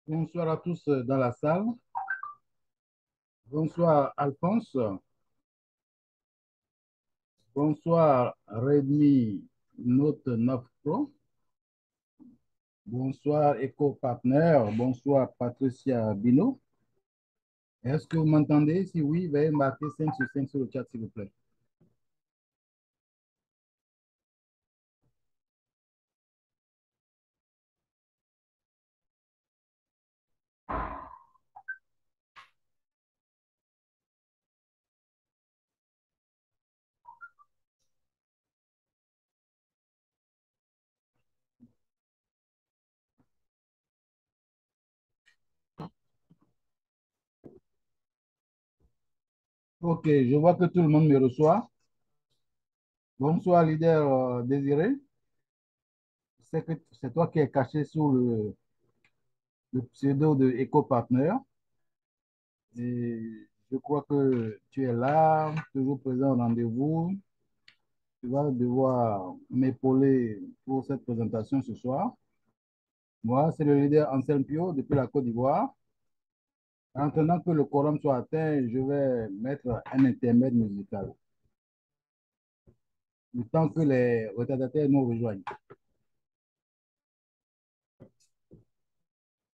Bonsoir à tous dans la salle. Bonsoir Alphonse. Bonsoir Redmi Note 9 Pro. Bonsoir Eco Partner. Bonsoir Patricia Bino. Est-ce que vous m'entendez? Si oui, veuillez marquer 5 sur 5 sur le chat, s'il vous plaît. Ok, je vois que tout le monde me reçoit. Bonsoir, leader Désiré. C'est toi qui es caché sous le pseudo de Eco Partner. Et je crois que tu es là, toujours présent au rendez-vous. Tu vas devoir m'épauler pour cette présentation ce soir. Moi, c'est le leader Anselme Pio depuis la Côte d'Ivoire. En attendant que le quorum soit atteint, je vais mettre un intermède musical, le temps que les retardataires nous rejoignent.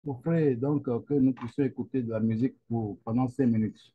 Offrez donc que nous puissions écouter de la musique pendant 5 minutes.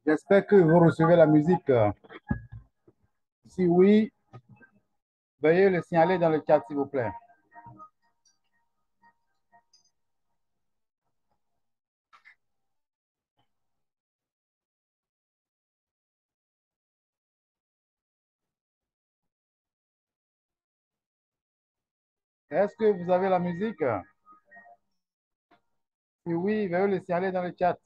J'espère que vous recevez la musique. Si oui, veuillez le signaler dans le chat, s'il vous plaît. Est-ce que vous avez la musique? Si oui, veuillez le signaler dans le chat.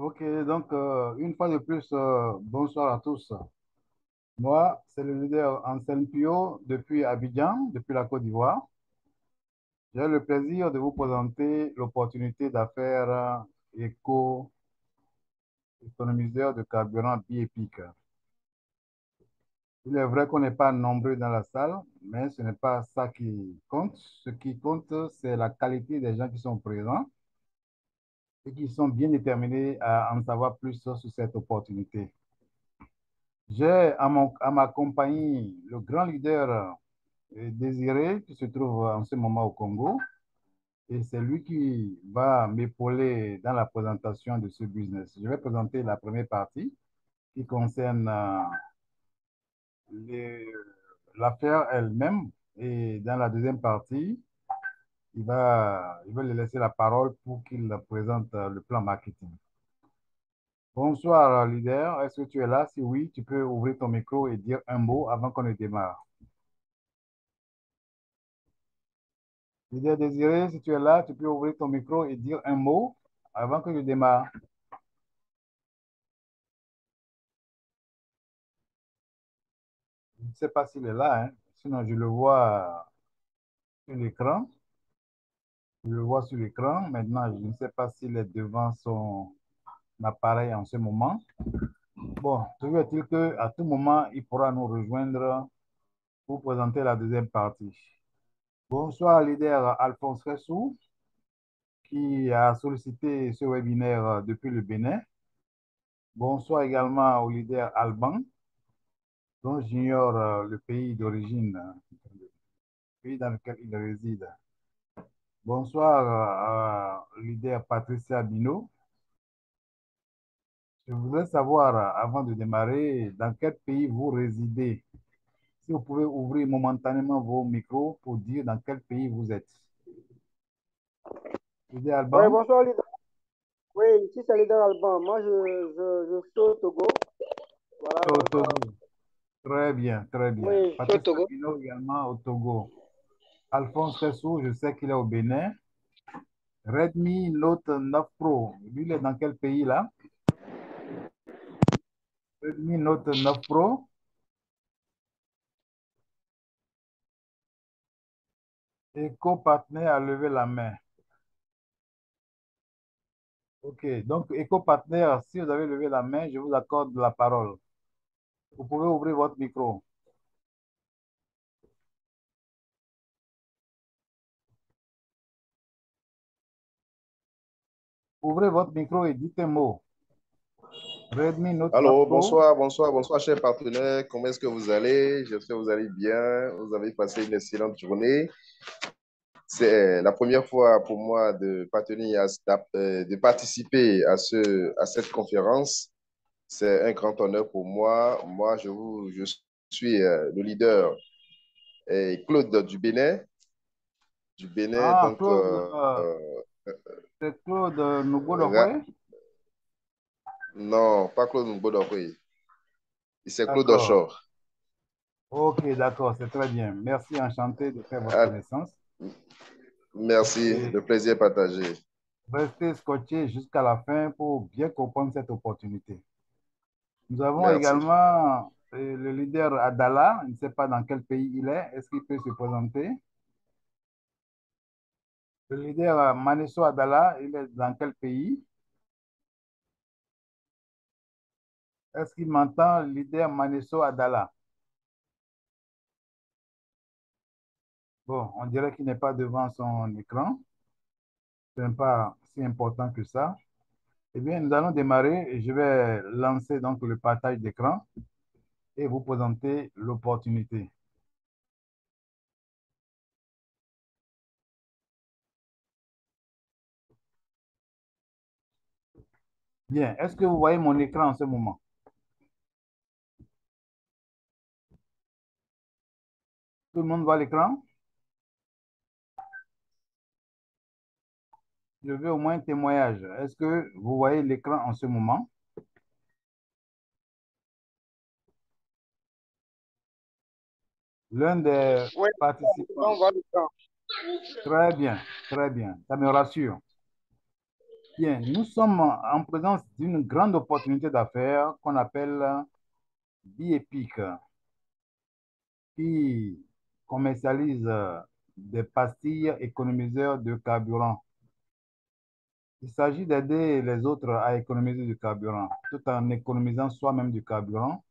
Ok, donc une fois de plus, bonsoir à tous. Moi, c'est le leader Anselme Pio depuis Abidjan, depuis la Côte d'Ivoire. J'ai le plaisir de vous présenter l'opportunité d'affaires économiseur de carburant bi-épique. Il est vrai qu'on n'est pas nombreux dans la salle, mais ce n'est pas ça qui compte. Ce qui compte, c'est la qualité des gens qui sont présents et qui sont bien déterminés à en savoir plus sur cette opportunité. J'ai à ma compagnie le grand leader Désiré qui se trouve en ce moment au Congo et c'est lui qui va m'épauler dans la présentation de ce business. Je vais présenter la première partie qui concerne les- l'affaire elle-même et dans la deuxième partie, il va lui laisser la parole pour qu'il présente le plan marketing. Bonsoir, leader. Est-ce que tu es là? Si oui, tu peux ouvrir ton micro et dire un mot avant qu'on ne démarre. Leader Désiré, si tu es là, tu peux ouvrir ton micro et dire un mot avant que je démarre. Je ne sais pas s'il est là, hein. Sinon je le vois sur l'écran. Je le vois sur l'écran. Maintenant, je ne sais pas s'il est devant son appareil en ce moment. Bon, toujours est-il qu'à tout moment, il pourra nous rejoindre pour présenter la deuxième partie. Bonsoir, leader Alphonse Ressou, qui a sollicité ce webinaire depuis le Bénin. Bonsoir également au leader Alban, dont j'ignore le pays d'origine, le pays dans lequel il réside. Bonsoir leader Patricia Bino. Je voudrais savoir, avant de démarrer, dans quel pays vous résidez. Si vous pouvez ouvrir momentanément vos micros pour dire dans quel pays vous êtes. Leader Oui, Alban, bonsoir, leader. Oui, ici c'est leader Alban. Moi, je suis au Togo. Voilà, au donc, Togo. Très bien, très bien. oui, je suis au Patricia Togo. Bino également au Togo. Alphonse Ressou, je sais qu'il est au Bénin. Redmi Note 9 Pro, lui, il est dans quel pays là? Redmi Note 9 Pro. EcoPartner a levé la main. Ok, donc EcoPartner, si vous avez levé la main, je vous accorde la parole. Vous pouvez ouvrir votre micro. Ouvrez votre micro et dites un mot. Redmi Note 9 Allô, Pro. bonsoir, bonsoir, bonsoir, chers partenaires. Comment est-ce que vous allez? J'espère que vous allez bien. Vous avez passé une excellente journée. C'est la première fois pour moi de participer à cette conférence. C'est un grand honneur pour moi. Je suis le leader Claude du Bénin. Ah, Claude, c'est Claude Ra- Nougodokwe. non, pas Claude Mbodokwe. C'est Claude D'accord. Ochor. Ok, d'accord, c'est très bien. Merci, enchanté de faire votre Ah, connaissance. merci, Et le plaisir est partagé. restez scotché jusqu'à la fin pour bien comprendre cette opportunité. Nous avons Merci. également le leader Adala. Je ne sais pas dans quel pays il est. Est-ce qu'il peut se présenter? Le leader Manesso Adala, il est dans quel pays? Est-ce qu'il m'entend, le leader Manesso Adala? Bon, on dirait qu'il n'est pas devant son écran. Ce n'est pas si important que ça. Eh bien, nous allons démarrer et je vais lancer donc le partage d'écran et vous présenter l'opportunité. Bien, est-ce que vous voyez mon écran en ce moment? Tout le monde voit l'écran? Je veux au moins un témoignage. Est-ce que vous voyez l'écran en ce moment? L'un des Oui, participants. on va le temps. Très bien, très bien. Ça me rassure. Bien, nous sommes en présence d'une grande opportunité d'affaires qu'on appelle Biepic, qui commercialise des pastilles économiseurs de carburant. Il s'agit d'aider les autres à économiser du carburant, tout en économisant soi-même du carburant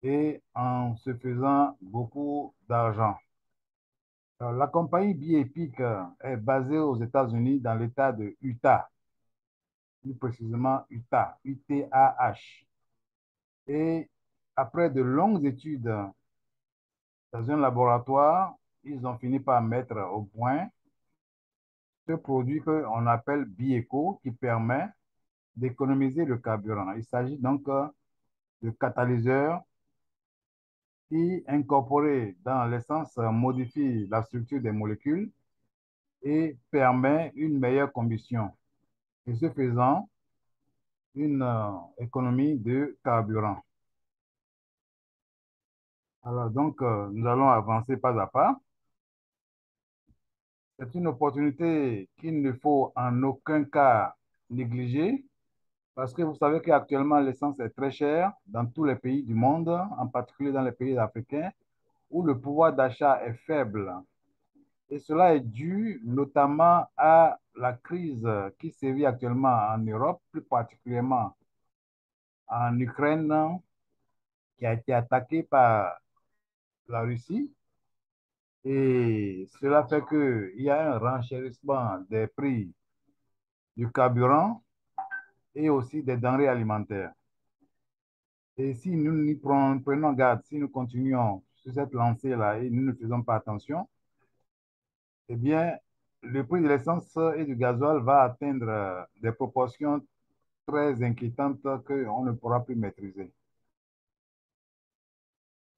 et en se faisant beaucoup d'argent. La compagnie Biepic est basée aux États-Unis dans l'État de Utah, plus précisément Utah, UTAH. Et après de longues études dans un laboratoire, ils ont fini par mettre au point ce produit qu'on appelle Bieco, qui permet d'économiser le carburant. Il s'agit donc de catalyseurs qui, incorporés dans l'essence, modifient la structure des molécules et permet une meilleure combustion. Et ce faisant, une économie de carburant. Alors donc, nous allons avancer pas à pas. C'est une opportunité qu'il ne faut en aucun cas négliger parce que vous savez qu'actuellement, l'essence est très chère dans tous les pays du monde, en particulier dans les pays africains, où le pouvoir d'achat est faible. Et cela est dû notamment à la crise qui sévit actuellement en Europe, plus particulièrement en Ukraine, qui a été attaquée par la Russie. Et cela fait qu'il y a un renchérissement des prix du carburant et aussi des denrées alimentaires. Et si nous n'y prenons garde, si nous continuons sur cette lancée-là et nous ne faisons pas attention, eh bien, le prix de l'essence et du gasoil va atteindre des proportions très inquiétantes qu'on ne pourra plus maîtriser.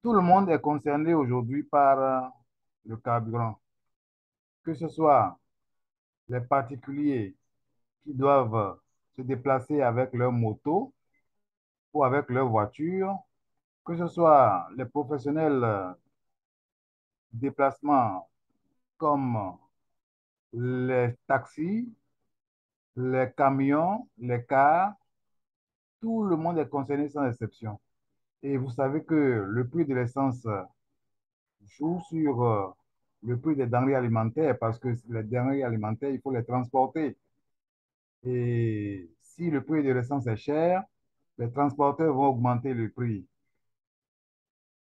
Tout le monde est concerné aujourd'hui par le carburant, que ce soit les particuliers qui doivent se déplacer avec leur moto ou avec leur voiture, que ce soit les professionnels déplacements comme les taxis, les camions, les cars, tout le monde est concerné sans exception. Et vous savez que le prix de l'essence joue sur le prix des denrées alimentaires parce que les denrées alimentaires, il faut les transporter. Et si le prix de l'essence est cher, les transporteurs vont augmenter le prix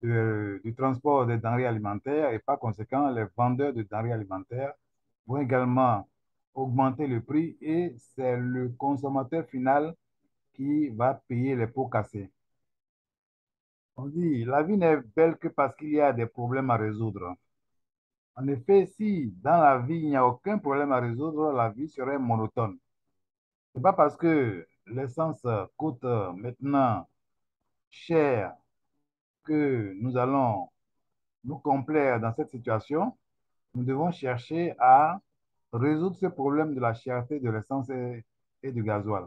du transport des denrées alimentaires et par conséquent, les vendeurs de denrées alimentaires vont également augmenter le prix et c'est le consommateur final qui va payer les pots cassés. On dit, la vie n'est belle que parce qu'il y a des problèmes à résoudre. En effet, si dans la vie, il n'y a aucun problème à résoudre, la vie serait monotone. C'est pas parce que l'essence coûte maintenant cher que nous allons nous complaire dans cette situation. Nous devons chercher à résoudre ce problème de la cherté de l'essence et du gasoil.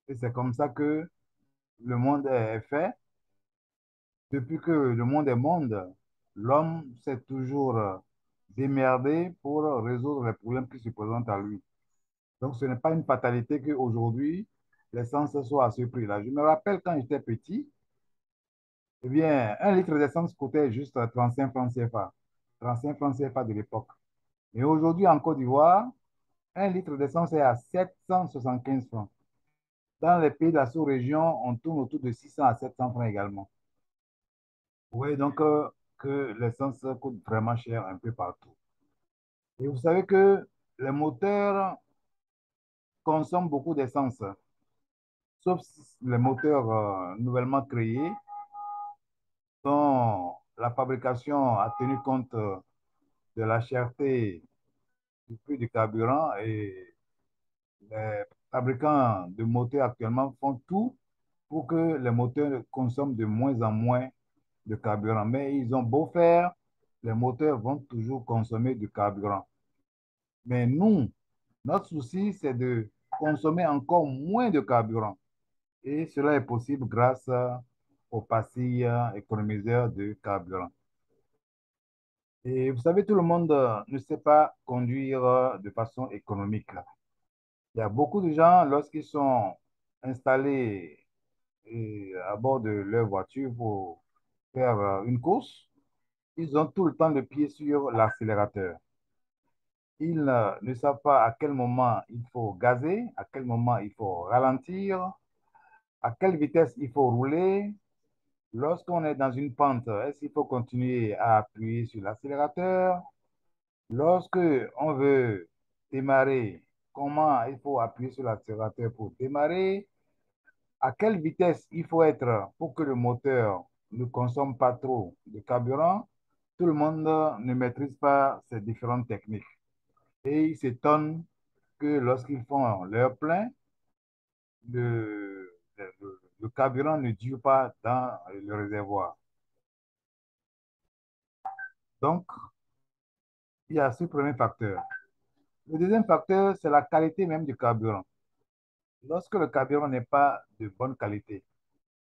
Et c'est comme ça que le monde est fait. Depuis que le monde est monde, l'homme s'est toujours démerdé pour résoudre les problèmes qui se présentent à lui. Donc, ce n'est pas une fatalité qu'aujourd'hui, l'essence soit à ce prix-là. Je me rappelle quand j'étais petit, eh bien, un litre d'essence coûtait juste 35 francs CFA. 35 francs CFA de l'époque. Et aujourd'hui, en Côte d'Ivoire, un litre d'essence est à 775 francs. Dans les pays de la sous-région, on tourne autour de 600 à 700 francs également. Vous voyez donc que l'essence coûte vraiment cher un peu partout. Et vous savez que les moteurs consomment beaucoup d'essence, sauf les moteurs nouvellement créés dont la fabrication a tenu compte de la cherté du prix du carburant et les fabricants de moteurs actuellement font tout pour que les moteurs consomment de moins en moins de carburant. Mais ils ont beau faire, les moteurs vont toujours consommer du carburant. Mais nous, notre souci, c'est de consommer encore moins de carburant. Et cela est possible grâce aux pastilles économiseurs de carburant. Et vous savez, tout le monde ne sait pas conduire de façon économique. Il y a beaucoup de gens, lorsqu'ils sont installés à bord de leur voiture pour faire une course, ils ont tout le temps le pied sur l'accélérateur. Ils ne savent pas à quel moment il faut gazer, à quel moment il faut ralentir, à quelle vitesse il faut rouler. Lorsqu'on est dans une pente, est-ce qu'il faut continuer à appuyer sur l'accélérateur? Lorsque on veut démarrer, comment il faut appuyer sur l'accélérateur pour démarrer? À quelle vitesse il faut être pour que le moteur ne consomme pas trop de carburant? Tout le monde ne maîtrise pas ces différentes techniques. Et ils s'étonnent que lorsqu'ils font leur plein, le carburant ne dure pas dans le réservoir. Donc, il y a ce premier facteur. Le deuxième facteur, c'est la qualité même du carburant. Lorsque le carburant n'est pas de bonne qualité,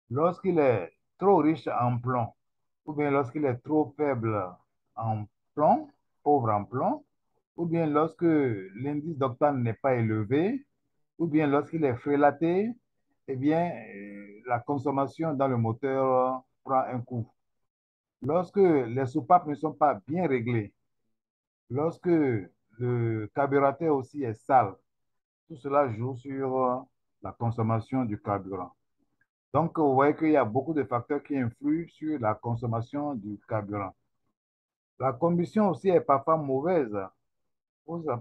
lorsqu'il est trop riche en plomb, ou bien lorsqu'il est trop faible en plomb, pauvre en plomb, ou bien lorsque l'indice d'octane n'est pas élevé, ou bien lorsqu'il est frélaté, eh bien, la consommation dans le moteur prend un coup. Lorsque les soupapes ne sont pas bien réglées, lorsque le carburateur aussi est sale, tout cela joue sur la consommation du carburant. Donc, vous voyez qu'il y a beaucoup de facteurs qui influent sur la consommation du carburant. La combustion aussi est parfois mauvaise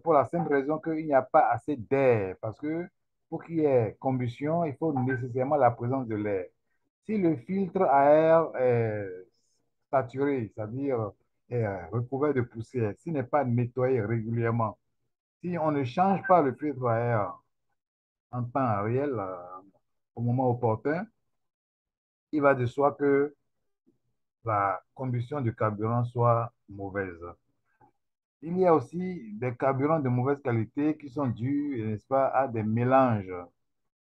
pour la simple raison qu'il n'y a pas assez d'air. Parce que pour qu'il y ait combustion, il faut nécessairement la présence de l'air. Si le filtre à air est saturé, c'est-à-dire est recouvert de poussière, s'il n'est pas nettoyé régulièrement, si on ne change pas le filtre à air en temps réel, au moment opportun, il va de soi que la combustion du carburant soit mauvaise. Il y a aussi des carburants de mauvaise qualité qui sont dus, n'est-ce pas, à des mélanges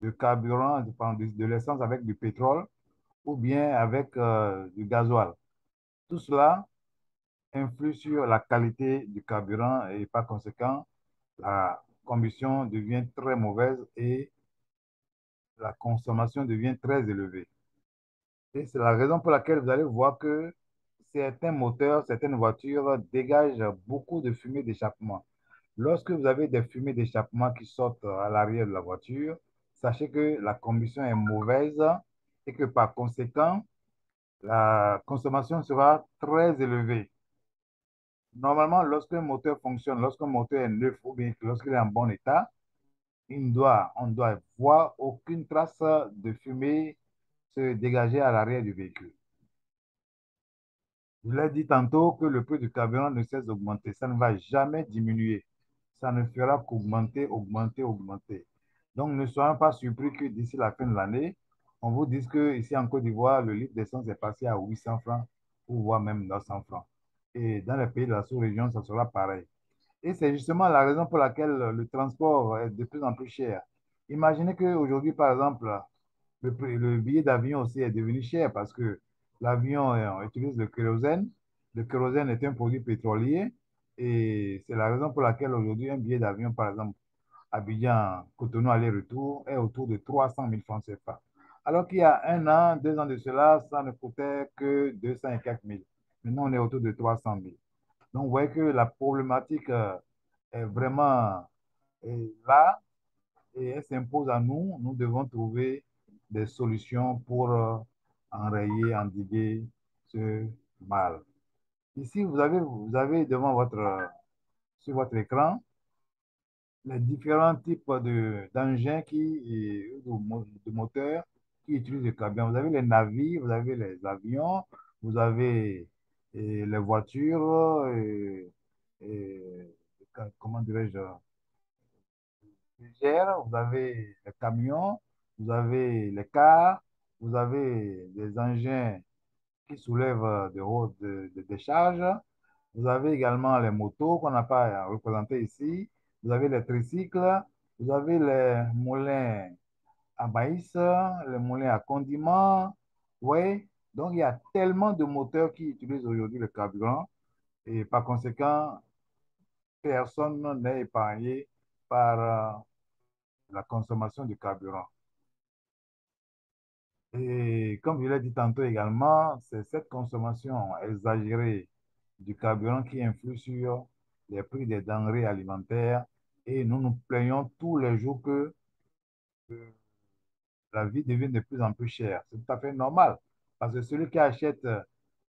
de carburant, de l'essence avec du pétrole ou bien avec du gasoil. Tout cela influe sur la qualité du carburant et par conséquent, la combustion devient très mauvaise et la consommation devient très élevée. Et c'est la raison pour laquelle vous allez voir que certains moteurs, certaines voitures dégagent beaucoup de fumée d'échappement. Lorsque vous avez des fumées d'échappement qui sortent à l'arrière de la voiture, sachez que la combustion est mauvaise et que par conséquent, la consommation sera très élevée. Normalement, lorsqu'un moteur fonctionne, lorsqu'un moteur est neuf ou bien lorsqu'il est en bon état, on doit voir aucune trace de fumée se dégager à l'arrière du véhicule. Je l'ai dit tantôt que le prix du carburant ne cesse d'augmenter. Ça ne va jamais diminuer. Ça ne fera qu'augmenter, augmenter, augmenter. Donc, ne soyons pas surpris que d'ici la fin de l'année, on vous dise qu'ici en Côte d'Ivoire, le litre d'essence est passé à 800 francs ou voire même 900 francs. Et dans les pays de la sous-région, ça sera pareil. Et c'est justement la raison pour laquelle le transport est de plus en plus cher. Imaginez qu'aujourd'hui, par exemple, le billet d'avion aussi est devenu cher parce que l'avion utilise le kérosène. Le kérosène est un produit pétrolier et c'est la raison pour laquelle aujourd'hui un billet d'avion, par exemple, Abidjan, Cotonou aller-retour, est autour de 300 000 francs CFA. Alors qu'il y a un an, 2 ans de cela, ça ne coûtait que 200 et quelques mille. Maintenant, on est autour de 300 000. Donc, vous voyez que la problématique est vraiment là et elle s'impose à nous. Nous devons trouver des solutions pour enrayer, endiguer ce mal. Ici, vous avez devant sur votre écran les différents types d'engins de moteurs qui utilisent le carburant. Vous avez les navires, vous avez les avions, vous avez les voitures, et, comment dirais-je, légères, vous avez les camions, vous avez les cars, vous avez des engins qui soulèvent des charges. Vous avez également les motos qu'on n'a pas représentées ici. Vous avez les tricycles, vous avez les moulins à maïs, les moulins à condiments. Oui, donc il y a tellement de moteurs qui utilisent aujourd'hui le carburant et par conséquent, personne n'est épargné par la consommation de carburant. Et comme je l'ai dit tantôt également, c'est cette consommation exagérée du carburant qui influe sur les prix des denrées alimentaires et nous nous plaignons tous les jours que la vie devient de plus en plus chère. C'est tout à fait normal parce que celui qui achète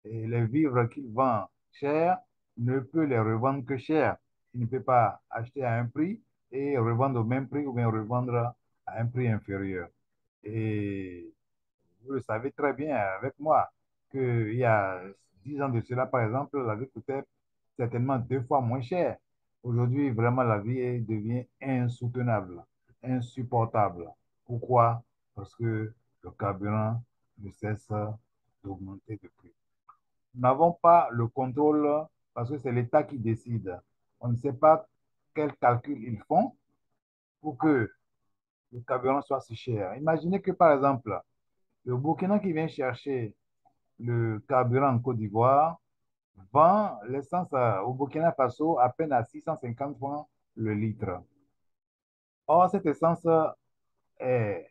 les vivres qu'il vend cher ne peut les revendre que cher. Il ne peut pas acheter à un prix et revendre au même prix ou bien revendre à un prix inférieur. Et vous le savez très bien avec moi qu'il y a 10 ans de cela, par exemple, la vie coûtait certainement 2 fois moins cher. Aujourd'hui, vraiment, la vie devient insoutenable, insupportable. Pourquoi? Parce que le carburant ne cesse d'augmenter de prix. Nous n'avons pas le contrôle parce que c'est l'État qui décide. On ne sait pas quels calculs ils font pour que le carburant soit si cher. Imaginez que, par exemple, le Burkina qui vient chercher le carburant en Côte d'Ivoire vend l'essence au Burkina Faso à peine à 650 francs le litre. Or, cette essence est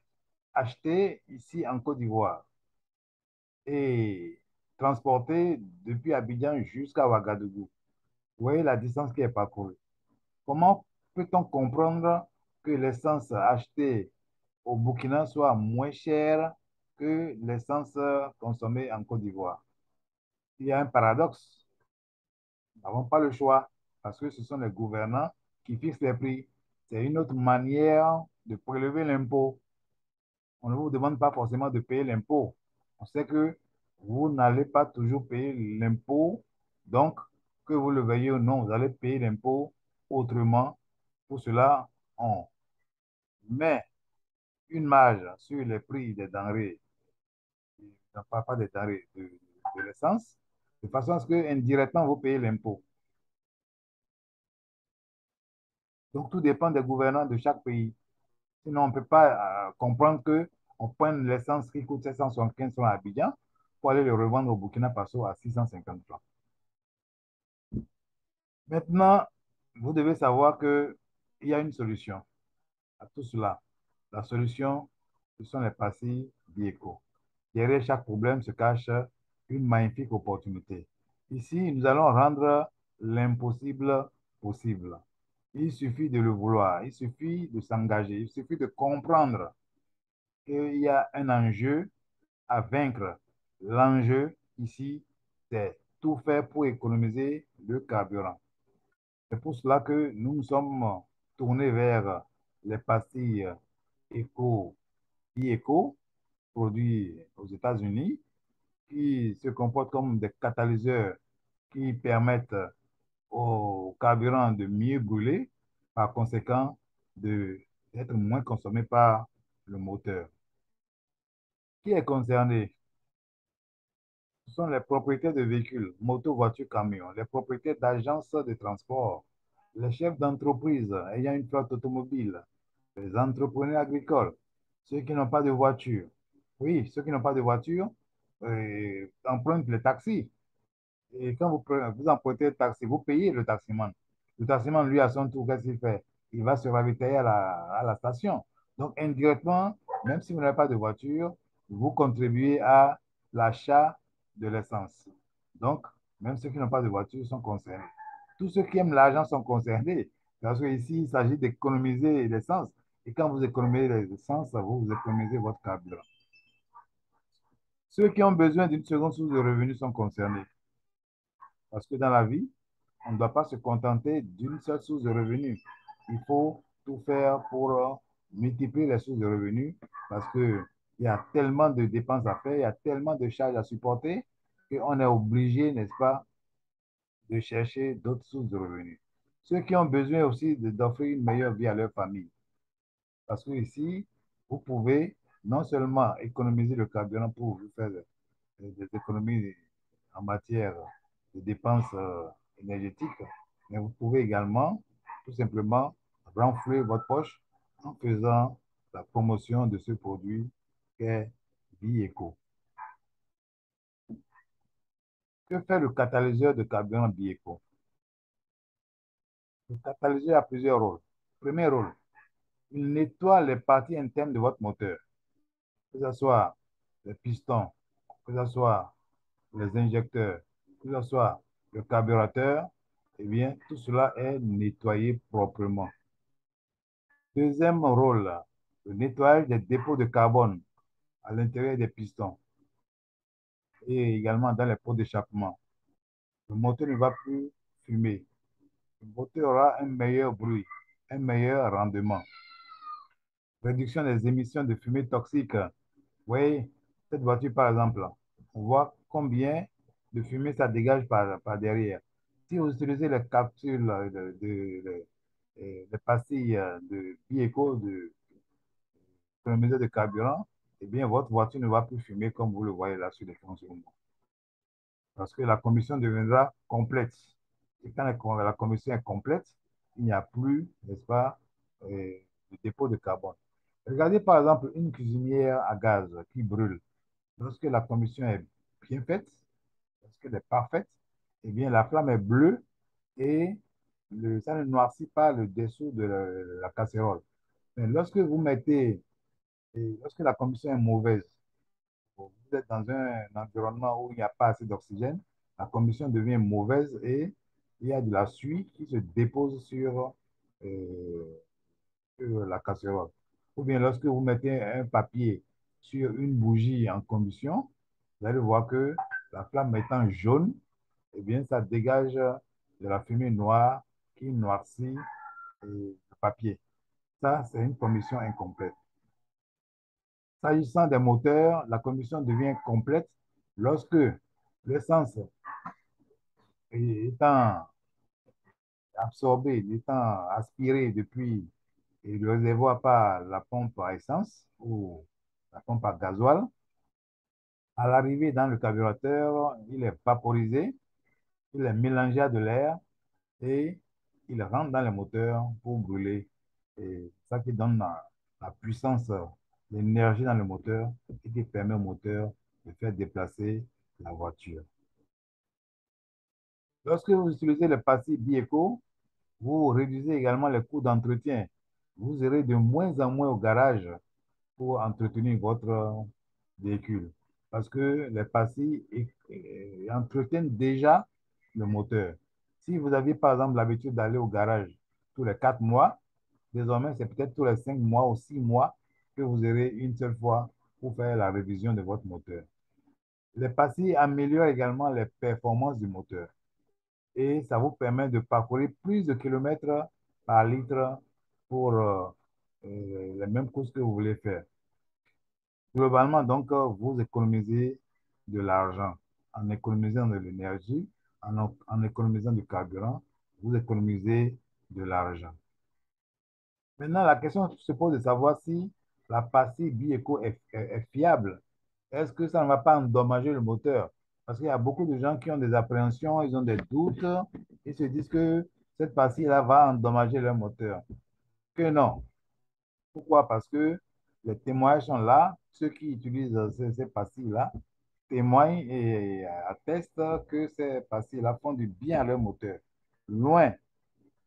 achetée ici en Côte d'Ivoire et transportée depuis Abidjan jusqu'à Ouagadougou. Vous voyez la distance qui est parcourue. Comment peut-on comprendre que l'essence achetée au Burkina soit moins chère que l'essence consommée en Côte d'Ivoire? Il y a un paradoxe. Nous n'avons pas le choix parce que ce sont les gouvernants qui fixent les prix. C'est une autre manière de prélever l'impôt. On ne vous demande pas forcément de payer l'impôt. On sait que vous n'allez pas toujours payer l'impôt. Donc, que vous le veuillez ou non, vous allez payer l'impôt autrement. Pour cela, on met une marge sur les prix des denrées, non pas des denrées, de l'essence, de façon à ce que indirectement vous payez l'impôt. Donc, tout dépend des gouvernants de chaque pays. Sinon, on ne peut pas comprendre qu'on prenne l'essence qui coûte 775 francs à Abidjan pour aller le revendre au Burkina Faso à 650 francs. Maintenant, vous devez savoir qu'il y a une solution à tout cela. La solution, ce sont les pastilles Bieco. Derrière chaque problème se cache une magnifique opportunité. Ici, nous allons rendre l'impossible possible. Il suffit de le vouloir, il suffit de s'engager, il suffit de comprendre qu'il y a un enjeu à vaincre. L'enjeu ici, c'est tout faire pour économiser le carburant. C'est pour cela que nous nous sommes tournés vers les pastilles Eco, e-Eco, produits aux États-Unis, qui se comportent comme des catalyseurs qui permettent au carburant de mieux brûler, par conséquent, d'être moins consommé par le moteur. Qui est concerné? Ce sont les propriétaires de véhicules, motos, voitures, camions, les propriétaires d'agences de transport, les chefs d'entreprise ayant une flotte automobile, les entrepreneurs agricoles, ceux qui n'ont pas de voiture. Oui, ceux qui n'ont pas de voiture empruntent les taxis. Et quand vous empruntez le taxi, vous payez le taximan. Le taximan, lui, à son tour, qu'est-ce qu'il fait? Il va se ravitailler à la station. Donc, indirectement, même si vous n'avez pas de voiture, vous contribuez à l'achat de l'essence. Donc, même ceux qui n'ont pas de voiture sont concernés. Tous ceux qui aiment l'argent sont concernés. Parce qu'ici, il s'agit d'économiser l'essence. Et quand vous économisez l'essence, vous économisez votre carburant. Ceux qui ont besoin d'une seconde source de revenus sont concernés. Parce que dans la vie, on ne doit pas se contenter d'une seule source de revenus. Il faut tout faire pour multiplier les sources de revenus parce qu'il y a tellement de dépenses à faire, il y a tellement de charges à supporter qu'on est obligé, n'est-ce pas, de chercher d'autres sources de revenus. Ceux qui ont besoin aussi d'offrir une meilleure vie à leur famille. Parce que ici, vous pouvez non seulement économiser le carburant pour vous faire des économies en matière de dépenses énergétiques, mais vous pouvez également tout simplement renflouer votre poche en faisant la promotion de ce produit qu'est Bieco. Que fait le catalyseur de carburant Bieco? Le catalyseur a plusieurs rôles. Premier rôle, Il nettoie les parties internes de votre moteur, que ce soit les pistons, que ce soit les injecteurs, que ce soit le carburateur, eh bien, tout cela est nettoyé proprement. Deuxième rôle, le nettoyage des dépôts de carbone à l'intérieur des pistons et également dans les pots d'échappement. Le moteur ne va plus fumer. Le moteur aura un meilleur bruit, un meilleur rendement. Réduction des émissions de fumée toxique. Oui, cette voiture, par exemple, on voit combien de fumée ça dégage par derrière. Si vous utilisez les capsules les pastilles de Bieco, de économiseur de carburant, eh bien, votre voiture ne va plus fumer comme vous le voyez là sur l'écran sur le moment. Parce que la commission deviendra complète. Et quand la commission est complète, il n'y a plus, n'est-ce pas, de dépôt de carbone. Regardez par exemple une cuisinière à gaz qui brûle. Lorsque la commission est bien faite, lorsqu'elle est parfaite, eh bien, la flamme est bleue et ça ne noircit pas le dessous de la casserole. Mais lorsque vous mettez, et lorsque la commission est mauvaise, vous êtes dans un environnement où il n'y a pas assez d'oxygène, la combustion devient mauvaise et il y a de la suie qui se dépose euh, sur la casserole. Ou bien lorsque vous mettez un papier sur une bougie en combustion, vous allez voir que la flamme étant jaune, eh bien, ça dégage de la fumée noire qui noircit le papier. Ça, c'est une combustion incomplète. S'agissant des moteurs, la combustion devient complète lorsque l'essence étant absorbée, étant aspirée depuis le réservoir par la pompe à essence ou la pompe à gasoil. À l'arrivée dans le carburateur, il est vaporisé, il est mélangé à de l'air et il rentre dans le moteur pour brûler. Et ça qui donne la puissance, l'énergie dans le moteur et qui permet au moteur de faire déplacer la voiture. Lorsque vous utilisez le passif Bieco, vous réduisez également les coûts d'entretien. Vous irez de moins en moins au garage pour entretenir votre véhicule. Parce que les passifs entretiennent déjà le moteur. Si vous aviez par exemple l'habitude d'aller au garage tous les 4 mois, désormais c'est peut-être tous les 5 mois ou 6 mois que vous aurez une seule fois pour faire la révision de votre moteur. Les passifs améliorent également les performances du moteur et ça vous permet de parcourir plus de kilomètres par litre pour les mêmes courses que vous voulez faire. Globalement, donc, vous économisez de l'argent en économisant de l'énergie, en économisant du carburant, vous économisez de l'argent. Maintenant, la question se pose de savoir si la pastille Bieco est fiable. Est-ce que ça ne va pas endommager le moteur? Parce qu'il y a beaucoup de gens qui ont des appréhensions, ils ont des doutes, ils se disent que cette pastille-là va endommager leur moteur. Que non. Pourquoi? Parce que les témoignages sont là. Ceux qui utilisent ces pastilles-là témoignent et attestent que ces pastilles-là font du bien à leur moteur. Loin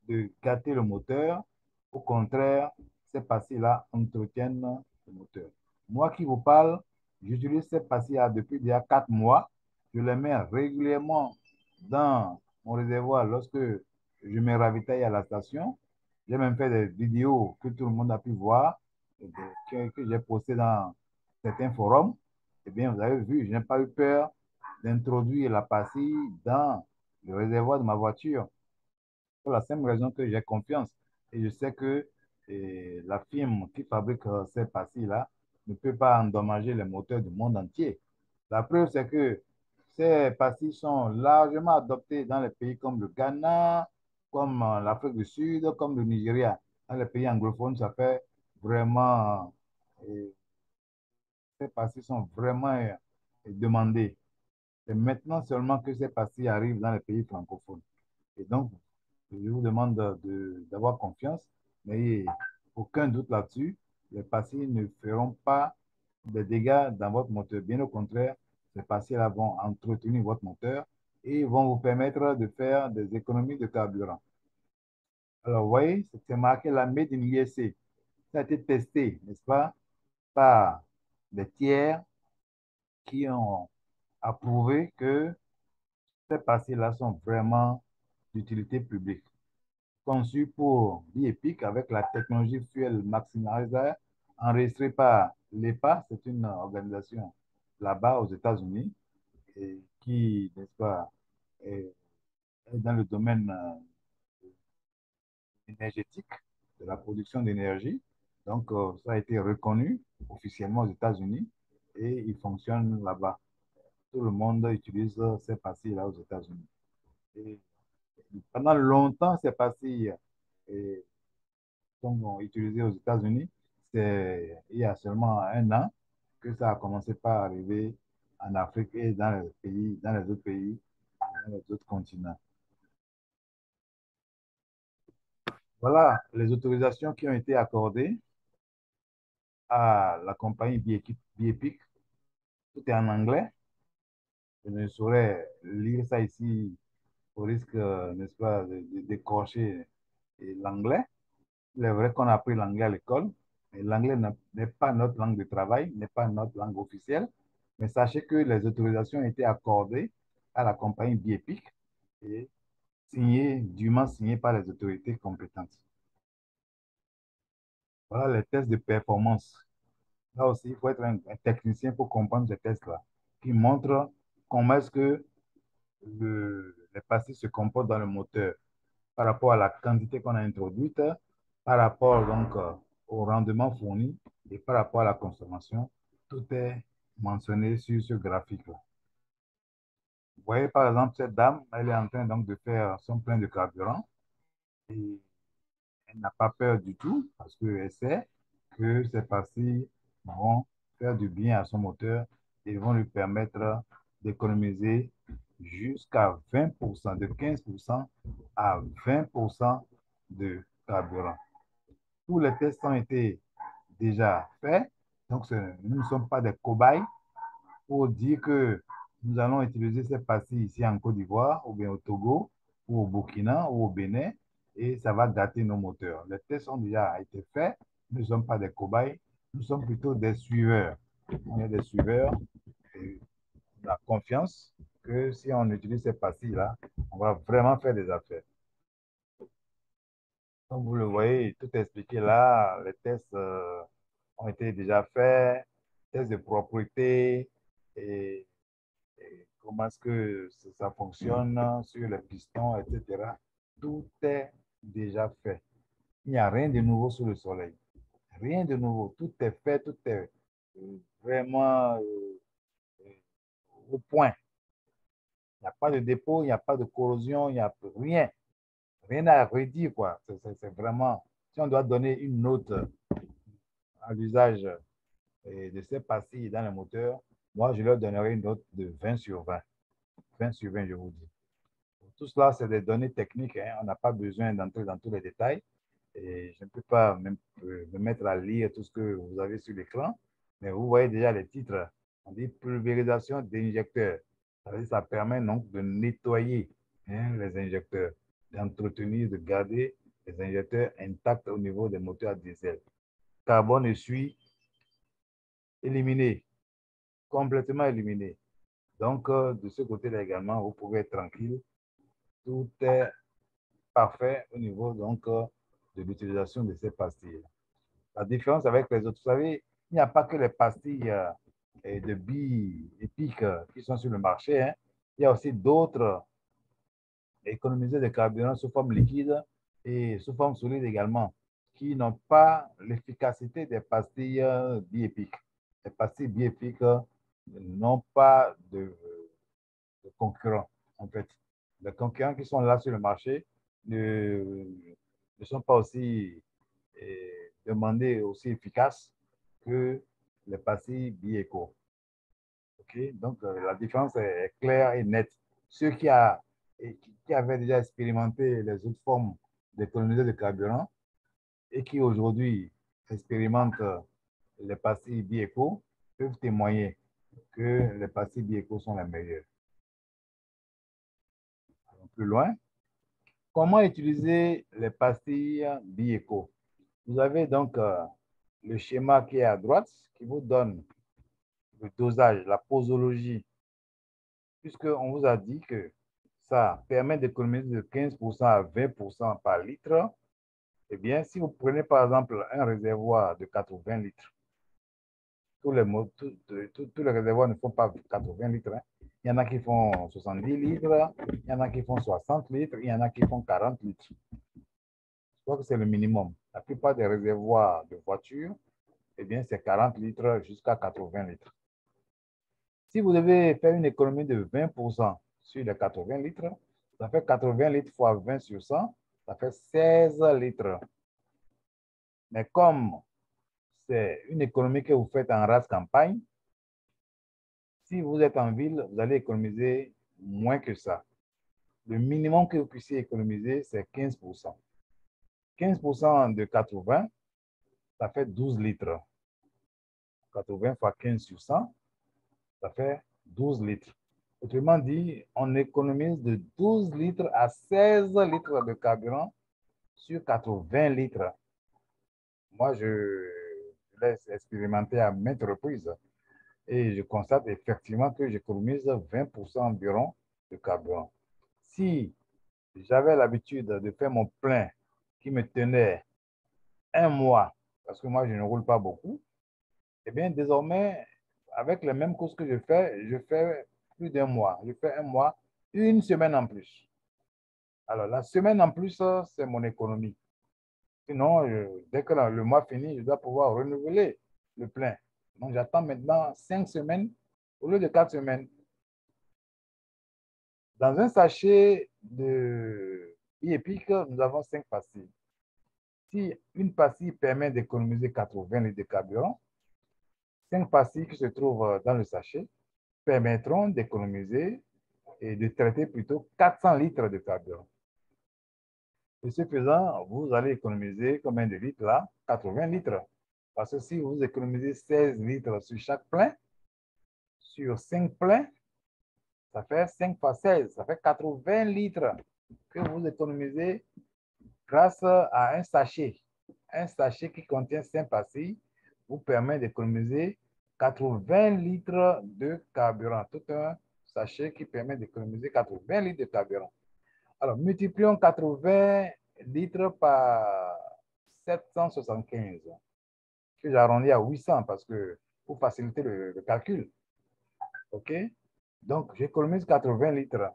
de gâter le moteur, au contraire, ces pastilles-là entretiennent le moteur. Moi qui vous parle, j'utilise ces pastilles-là depuis déjà 4 mois. Je les mets régulièrement dans mon réservoir lorsque je me ravitaille à la station. J'ai même fait des vidéos que tout le monde a pu voir, que j'ai postées dans certains forums. Eh bien, vous avez vu, je n'ai pas eu peur d'introduire la pastille dans le réservoir de ma voiture pour la simple raison que j'ai confiance et je sais que la firme qui fabrique ces pastilles-là ne peut pas endommager les moteurs du monde entier. La preuve, c'est que ces pastilles sont largement adoptées dans les pays comme le Ghana, comme l'Afrique du Sud, comme le Nigeria. Dans les pays anglophones, ça fait vraiment, ces pastilles sont vraiment demandées. C'est maintenant seulement que ces pastilles arrivent dans les pays francophones. Et donc, je vous demande d'avoir confiance, n'ayez aucun doute là-dessus. Les pastilles ne feront pas de dégâts dans votre moteur. Bien au contraire, ces pastilles-là vont entretenir votre moteur et vont vous permettre de faire des économies de carburant. Alors, vous voyez, c'est marqué la Made in USA. ça a été testé, n'est-ce pas, par des tiers qui ont approuvé que ces pastilles-là sont vraiment d'utilité publique. Conçues pour bioépique avec la technologie Fuel Maximizer, enregistrée par l'EPA, c'est une organisation là-bas aux États-Unis, et qui, n'est-ce pas, est dans le domaine énergétique, de la production d'énergie. Donc, ça a été reconnu officiellement aux États-Unis et il fonctionne là-bas. Tout le monde utilise ces pastilles-là aux États-Unis. Et pendant longtemps, ces pastilles sont utilisées aux États-Unis. C'est il y a seulement un an que ça a commencé par arriver en Afrique et dans les pays, dans les autres pays, dans les autres continents. Voilà les autorisations qui ont été accordées à la compagnie Biepic. Tout est en anglais. Je ne saurais lire ça ici au risque, n'est-ce pas, de décrocher l'anglais. Il est vrai qu'on a appris l'anglais à l'école, mais l'anglais n'est pas notre langue de travail, n'est pas notre langue officielle. Mais sachez que les autorisations ont été accordées à la compagnie Biepic et dûment signées par les autorités compétentes. Voilà les tests de performance. Là aussi, il faut être un technicien pour comprendre ces tests-là, qui montrent comment est-ce que les pastilles se comportent dans le moteur par rapport à la quantité qu'on a introduite, par rapport donc au rendement fourni et par rapport à la consommation. Tout est mentionné sur ce graphique-là. Vous voyez par exemple cette dame, elle est en train donc de faire son plein de carburant et elle n'a pas peur du tout parce qu'elle sait que ces pastilles vont faire du bien à son moteur et vont lui permettre d'économiser jusqu'à 20%, de 15% à 20% de carburant. Tous les tests ont été déjà faits, donc nous ne sommes pas des cobayes pour dire que nous allons utiliser ces pastilles ici en Côte d'Ivoire, ou bien au Togo, ou au Burkina, ou au Bénin, et ça va gâter nos moteurs. Les tests ont déjà été faits, nous ne sommes pas des cobayes, nous sommes plutôt des suiveurs. On est des suiveurs et on a confiance que si on utilise ces pastilles-là, on va vraiment faire des affaires. Comme vous le voyez, tout est expliqué là. Les tests ont été déjà faits, tests de propriété et comment est-ce que ça fonctionne sur les pistons, etc. Tout est déjà fait. Il n'y a rien de nouveau sous le soleil. Rien de nouveau. Tout est fait, tout est vraiment au point. Il n'y a pas de dépôt, il n'y a pas de corrosion, il n'y a rien. Rien à redire, quoi. C'est vraiment, si on doit donner une note à l'usage de ces pastilles dans le moteur, moi, je leur donnerai une note de 20 sur 20. 20 sur 20, je vous dis. Tout cela, c'est des données techniques. Hein. On n'a pas besoin d'entrer dans tous les détails. Et je ne peux pas me mettre à lire tout ce que vous avez sur l'écran. Mais vous voyez déjà les titres. On dit pulvérisation d'injecteurs. Ça permet donc de nettoyer les injecteurs, d'entretenir, de garder les injecteurs intacts au niveau des moteurs diesel. Carbone essuie éliminé, complètement éliminé. Donc, de ce côté-là également, vous pouvez être tranquille. Tout est parfait au niveau donc de l'utilisation de ces pastilles. La différence avec les autres, vous savez, il n'y a pas que les pastilles de billes épiques qui sont sur le marché. Hein. Il y a aussi d'autres économisés de carburant sous forme liquide et sous forme solide également, qui n'ont pas l'efficacité des pastilles biépiques. Les pastilles biépiques n'ont pas de concurrents, en fait. Les concurrents qui sont là sur le marché ne sont pas aussi demandés, aussi efficaces que les pastilles Bieco. Okay? Donc, la différence est claire et nette. Ceux qui avaient déjà expérimenté les autres formes d'économisation de carburant et qui aujourd'hui expérimentent les pastilles Bieco peuvent témoigner que les pastilles Bieco sont les meilleures. Plus loin, comment utiliser les pastilles Bieco? Vous avez donc le schéma qui est à droite, qui vous donne le dosage, la posologie, puisqu'on vous a dit que ça permet d'économiser de 15% à 20% par litre, eh bien, si vous prenez par exemple un réservoir de 80 litres, tous les réservoirs ne font pas 80 litres. Hein. Il y en a qui font 70 litres, il y en a qui font 60 litres, il y en a qui font 40 litres. Je crois que c'est le minimum. La plupart des réservoirs de voitures, eh bien, c'est 40 litres jusqu'à 80 litres. Si vous devez faire une économie de 20% sur les 80 litres, ça fait 80 litres fois 20 sur 100, ça fait 16 litres. Mais comme c'est une économie que vous faites en race campagne, si vous êtes en ville, vous allez économiser moins que ça. Le minimum que vous puissiez économiser, c'est 15%. 15% de 80, ça fait 12 litres. 80 fois 15 sur 100, ça fait 12 litres. Autrement dit, on économise de 12 litres à 16 litres de carburant sur 80 litres. Moi, je l'ai expérimenté à maintes reprises et je constate effectivement que j'économise 20% environ de carburant. Si j'avais l'habitude de faire mon plein qui me tenait un mois, parce que moi, je ne roule pas beaucoup, eh bien, désormais, avec les mêmes courses que je fais plus d'un mois. Je fais un mois, une semaine en plus. Alors, la semaine en plus, c'est mon économie. Sinon, dès que le mois finit, je dois pouvoir renouveler le plein. Donc, j'attends maintenant 5 semaines au lieu de 4 semaines. Dans un sachet de Épique, nous avons 5 pastilles. Si une pastille permet d'économiser 80 litres de carburant, 5 pastilles qui se trouvent dans le sachet permettront d'économiser et de traiter plutôt 400 litres de carburant. Et ce faisant, vous allez économiser combien de litres là? 80 litres. Parce que si vous économisez 16 litres sur chaque plein, sur 5 pleins, ça fait 5 fois 16, ça fait 80 litres que vous économisez grâce à un sachet. Un sachet qui contient 5 pastilles vous permet d'économiser 80 litres de carburant. Tout un sachet qui permet d'économiser 80 litres de carburant. Alors, multiplions 80 litres par 775, que j'arrondis à 800 parce que pour faciliter le calcul. OK? Donc, j'économise 80 litres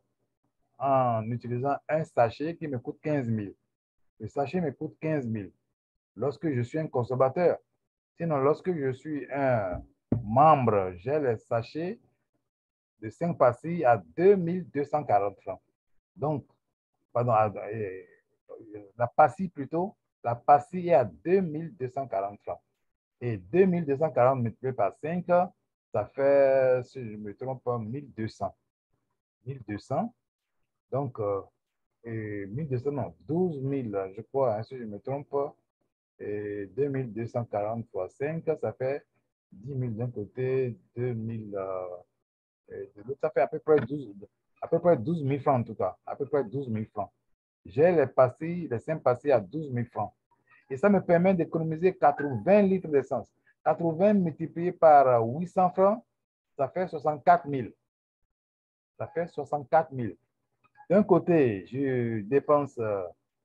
en utilisant un sachet qui me coûte 15 000. Le sachet me coûte 15 000 lorsque je suis un consommateur. Sinon, lorsque je suis un membre, j'ai les sachets de 5 pastilles à 2240 francs. Donc, pardon, la pastille plutôt, la pastille est à 2240 francs. Et 2240 multiplié par 5, ça fait, si je ne me trompe pas, 1200. 1200. Donc, 1200, non, 12 000, je crois, hein, si je ne me trompe pas. Et 2240 fois 5, ça fait 10 000 d'un côté, 2 000 de l'autre. Ça fait à peu près 12 000 francs en tout cas. À peu près 12 000 francs. J'ai les pastilles, les 5 pastilles à 12 000 francs. Et ça me permet d'économiser 80 litres d'essence. 80 multiplié par 800 francs, ça fait 64 000. Ça fait 64 000. D'un côté, je dépense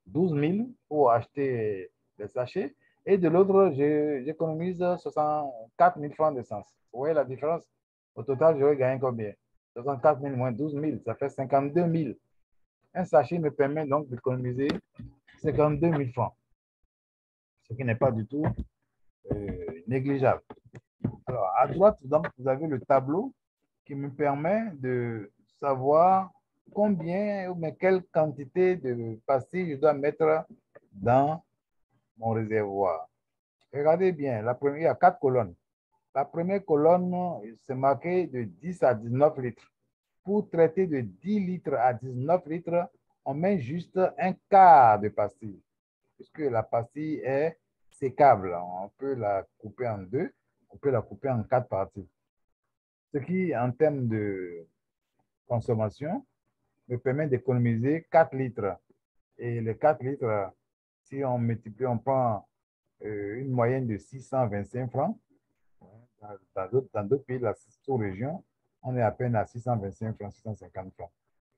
12 000 pour acheter les sachets. Et de l'autre, j'économise 64 000 francs d'essence. Vous voyez la différence? Au total, j'aurais gagné combien? 64 000 moins 12 000, ça fait 52 000. Un sachet me permet donc d'économiser 52 000 francs, ce qui n'est pas du tout négligeable. Alors, à droite, donc, vous avez le tableau qui me permet de savoir combien ou quelle quantité de pastilles je dois mettre dans mon réservoir. Regardez bien, il y a 4 colonnes. La première colonne, c'est marqué de 10 à 19 litres. Pour traiter de 10 litres à 19 litres, on met juste un quart de pastille, puisque la pastille est sécable. On peut la couper en deux, on peut la couper en 4 parties. Ce qui, en termes de consommation, me permet d'économiser 4 litres. Et les 4 litres, si on multiplie, on prend une moyenne de 625 francs. Dans d'autres pays de la sous-région, on est à peine à 625 francs, 650 francs.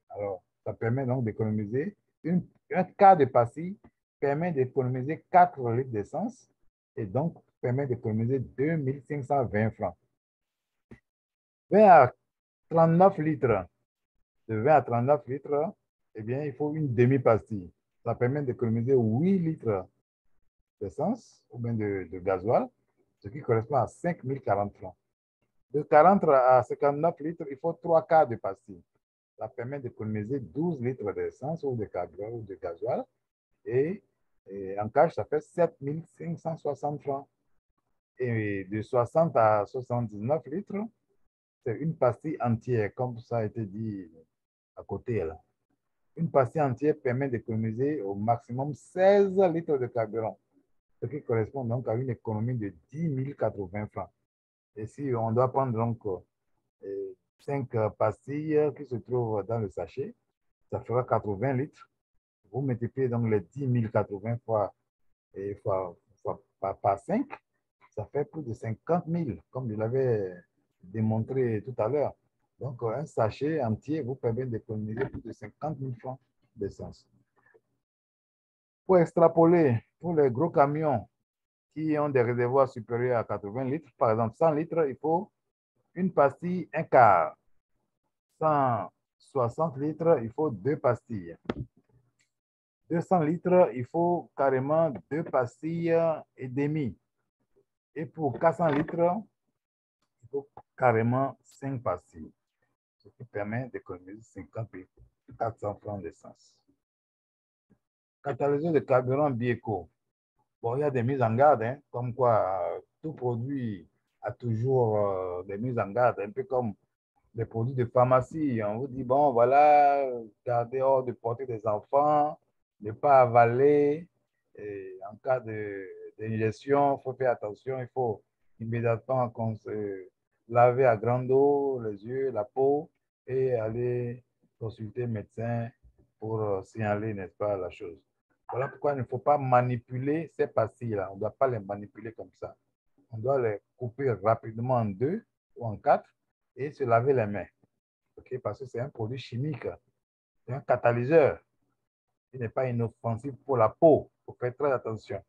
Alors, ça permet donc d'économiser. Un quart de pastille permet d'économiser 4 litres d'essence et donc permet d'économiser 2520 francs. 20 à 39 litres. De 20 à 39 litres, eh bien, il faut une demi-pastille. Ça permet d'économiser 8 litres d'essence ou bien de gasoil, ce qui correspond à 5040 francs. De 40 à 59 litres, il faut 3 quarts de pastille. Ça permet d'économiser 12 litres d'essence ou de carburant ou de gasoil. Et en cash, ça fait 7560 francs. Et de 60 à 79 litres, c'est une pastille entière, comme ça a été dit à côté là. Une pastille entière permet d'économiser au maximum 16 litres de carburant, ce qui correspond donc à une économie de 10 080 francs. Et si on doit prendre donc 5 pastilles qui se trouvent dans le sachet, ça fera 80 litres. Vous multipliez donc les 10 080 par 5, ça fait plus de 50 000, comme je l'avais démontré tout à l'heure. Donc, un sachet entier vous permet d'économiser plus de 50 000 francs d'essence. Pour extrapoler, pour les gros camions qui ont des réservoirs supérieurs à 80 litres, par exemple 100 litres, il faut une pastille, un quart. 160 litres, il faut 2 pastilles. 200 litres, il faut carrément 2 pastilles et demie. Et pour 400 litres, il faut carrément 5 pastilles, ce qui permet d'économiser 50 400 francs d'essence. Catalyseur de carburant Bieco. Bon, il y a des mises en garde, hein, comme quoi tout produit a toujours des mises en garde, un peu comme les produits de pharmacie. On vous dit, bon, voilà, gardez hors de portée des enfants, ne pas avaler. Et en cas d'ingestion, il faut faire attention, il faut immédiatement se laver à grande eau les yeux, la peau et aller consulter le médecin pour signaler, n'est-ce pas, la chose. Voilà pourquoi il ne faut pas manipuler ces pastilles-là. On ne doit pas les manipuler comme ça. On doit les couper rapidement en 2 ou en 4 et se laver les mains. Okay? Parce que c'est un produit chimique. C'est un catalyseur. Il n'est pas inoffensif pour la peau. Il faut faire très attention.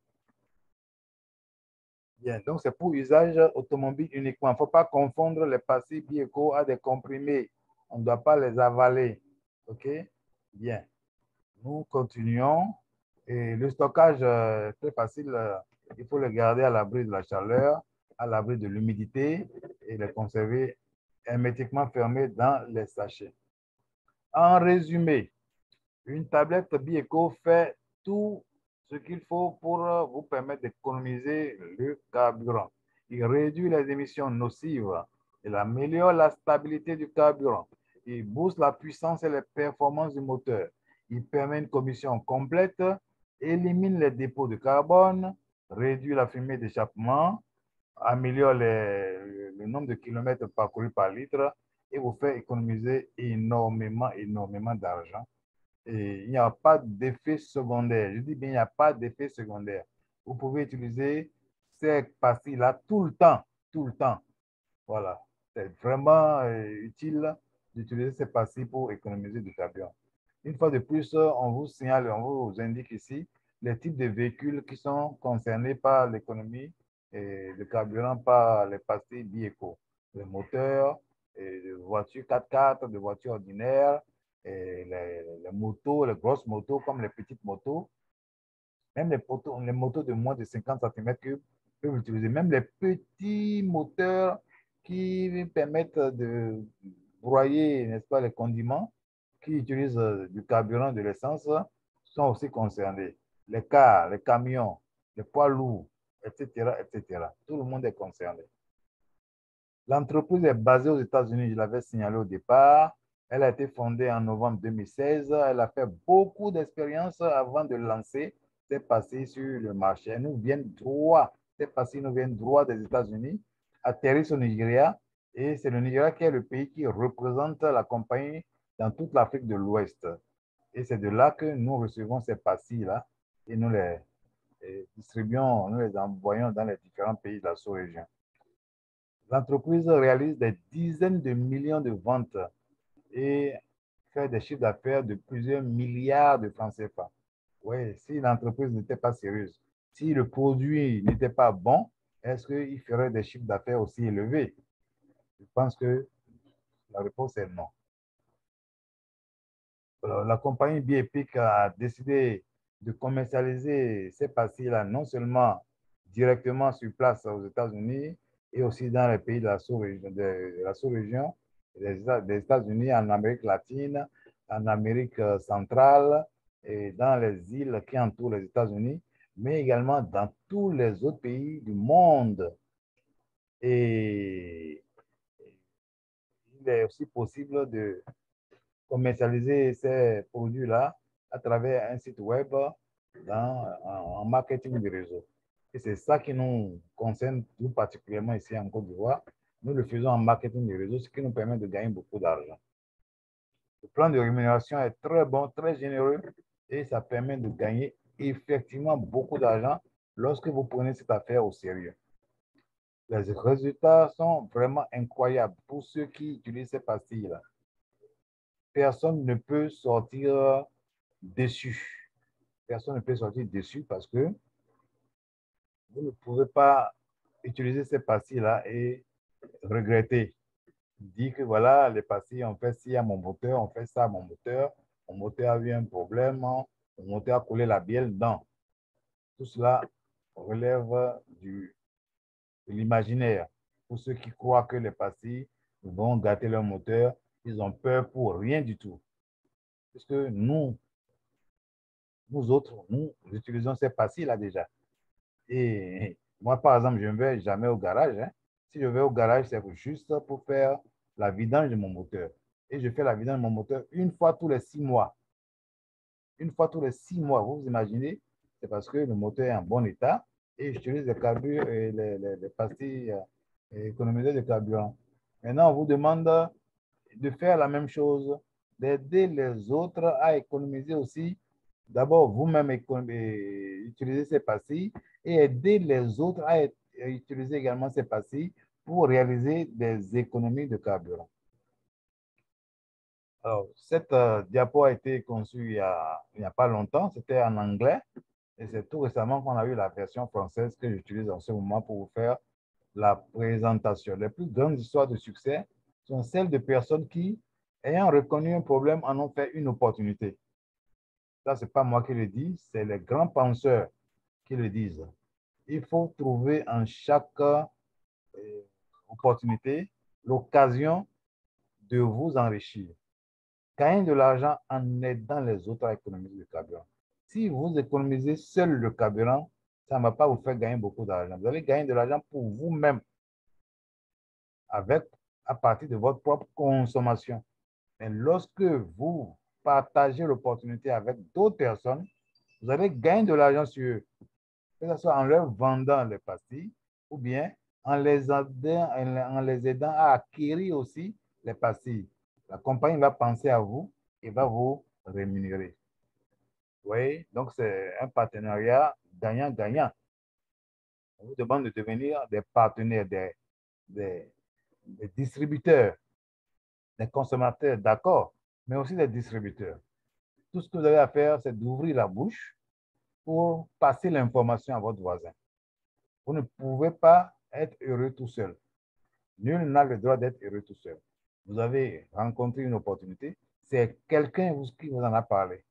Bien, donc c'est pour usage automobile uniquement. Il ne faut pas confondre les pastilles Bieco à des comprimés. On ne doit pas les avaler. OK? Bien. Nous continuons. Et le stockage, très facile, il faut le garder à l'abri de la chaleur, à l'abri de l'humidité et les conserver hermétiquement fermés dans les sachets. En résumé, une tablette Bieco fait tout ce qu'il faut pour vous permettre d'économiser le carburant. Il réduit les émissions nocives, il améliore la stabilité du carburant, il booste la puissance et les performances du moteur, il permet une combustion complète, élimine les dépôts de carbone, réduit la fumée d'échappement, améliore le nombre de kilomètres parcourus par litre et vous fait économiser énormément d'argent. Et il n'y a pas d'effet secondaire. Je dis bien, il n'y a pas d'effet secondaire. Vous pouvez utiliser ces pastilles-là tout le temps, tout le temps. Voilà. C'est vraiment utile d'utiliser ces pastilles pour économiser du carburant. Une fois de plus, on vous signale, on vous indique ici les types de véhicules qui sont concernés par l'économie et le carburant par les pastilles Bieco. Les moteurs, de voitures 4x4, de voitures ordinaires, et les motos, les grosses motos comme les petites motos, même les motos de moins de 50 cm3 peuvent utiliser, même les petits moteurs qui permettent de broyer, n'est-ce pas, les condiments, qui utilisent du carburant, de l'essence, sont aussi concernés. Les cars, les camions, les poids lourds, etc., etc. Tout le monde est concerné. L'entreprise est basée aux États-Unis, je l'avais signalé au départ. Elle a été fondée en novembre 2016. Elle a fait beaucoup d'expériences avant de lancer ses pastilles sur le marché. Elles nous viennent droit, ces pastilles nous viennent droit des États-Unis, atterrissent au Nigeria. Et c'est le Nigeria qui est le pays qui représente la compagnie dans toute l'Afrique de l'Ouest. Et c'est de là que nous recevons ces pastilles-là et nous les et distribuons, nous les envoyons dans les différents pays de la sous-région. L'entreprise réalise des dizaines de millions de ventes et fait des chiffres d'affaires de plusieurs milliards de francs CFA. Oui, si l'entreprise n'était pas sérieuse, si le produit n'était pas bon, est-ce qu'il ferait des chiffres d'affaires aussi élevés? Je pense que la réponse est non. Alors, la compagnie Biepic a décidé de commercialiser ces pastilles-là non seulement directement sur place aux États-Unis et aussi dans les pays de la sous-région, des États-Unis, en Amérique latine, en Amérique centrale et dans les îles qui entourent les États-Unis, mais également dans tous les autres pays du monde. Et il est aussi possible de commercialiser ces produits-là à travers un site web en marketing de réseau. Et c'est ça qui nous concerne tout particulièrement ici en Côte d'Ivoire. Nous le faisons en marketing de réseau, ce qui nous permet de gagner beaucoup d'argent. Le plan de rémunération est très bon, très généreux et ça permet de gagner effectivement beaucoup d'argent lorsque vous prenez cette affaire au sérieux. Les résultats sont vraiment incroyables pour ceux qui utilisent ces pastilles-là. Personne ne peut sortir déçu. Personne ne peut sortir déçu parce que vous ne pouvez pas utiliser ces pastilles-là et regretter. Dire que voilà, les pastilles ont fait ci à mon moteur, on fait ça à mon moteur a eu un problème, mon moteur a collé la bielle dedans. Tout cela relève de l'imaginaire. Pour ceux qui croient que les pastilles vont gâter leur moteur, ils ont peur pour rien du tout. Puisque nous autres, nous utilisons ces pastilles-là déjà. Et moi, par exemple, je ne vais jamais au garage. Hein. Si je vais au garage, c'est juste pour faire la vidange de mon moteur. Et je fais la vidange de mon moteur une fois tous les 6 mois. Une fois tous les 6 mois, vous vous imaginez, c'est parce que le moteur est en bon état et j'utilise les pastilles économisées de carburant. Maintenant, on vous demande de faire la même chose, d'aider les autres à économiser aussi. D'abord, vous-même utiliser ces pastilles et aider les autres à utiliser également ces pastilles pour réaliser des économies de carburant. Alors, cette diapo a été conçue il n'y a pas longtemps, c'était en anglais et c'est tout récemment qu'on a eu la version française que j'utilise en ce moment pour vous faire la présentation. Les plus grandes histoires de succès sont celles de personnes qui, ayant reconnu un problème, en ont fait une opportunité. Ça, ce n'est pas moi qui le dis, c'est les grands penseurs qui le disent. Il faut trouver en chaque opportunité l'occasion de vous enrichir. Gagner de l'argent en aidant les autres à économiser le carburant. Si vous économisez seul le carburant, ça ne va pas vous faire gagner beaucoup d'argent. Vous allez gagner de l'argent pour vous-même à partir de votre propre consommation. Mais lorsque vous partagez l'opportunité avec d'autres personnes, vous allez gagner de l'argent sur eux, que ce soit en leur vendant les pastilles ou bien en les aidant à acquérir aussi les pastilles. La compagnie va penser à vous et va vous rémunérer. Oui, donc c'est un partenariat gagnant-gagnant. On vous demande de devenir des partenaires, des distributeurs, des consommateurs, d'accord, mais aussi des distributeurs. Tout ce que vous avez à faire, c'est d'ouvrir la bouche pour passer l'information à votre voisin. Vous ne pouvez pas être heureux tout seul. Nul n'a le droit d'être heureux tout seul. Vous avez rencontré une opportunité, c'est quelqu'un qui vous en a parlé.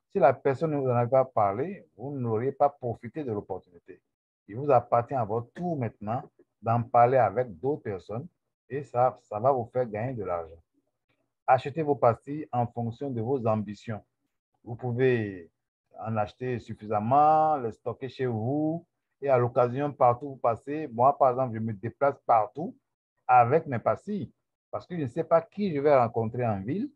Si la personne ne vous en a pas parlé, vous n'auriez pas profité de l'opportunité. Il vous appartient à votre tour maintenant d'en parler avec d'autres personnes et ça va vous faire gagner de l'argent. Achetez vos pastilles en fonction de vos ambitions. Vous pouvez en acheter suffisamment, les stocker chez vous et à l'occasion, partout où vous passez. Moi, par exemple, je me déplace partout avec mes pastilles parce que je ne sais pas qui je vais rencontrer en ville,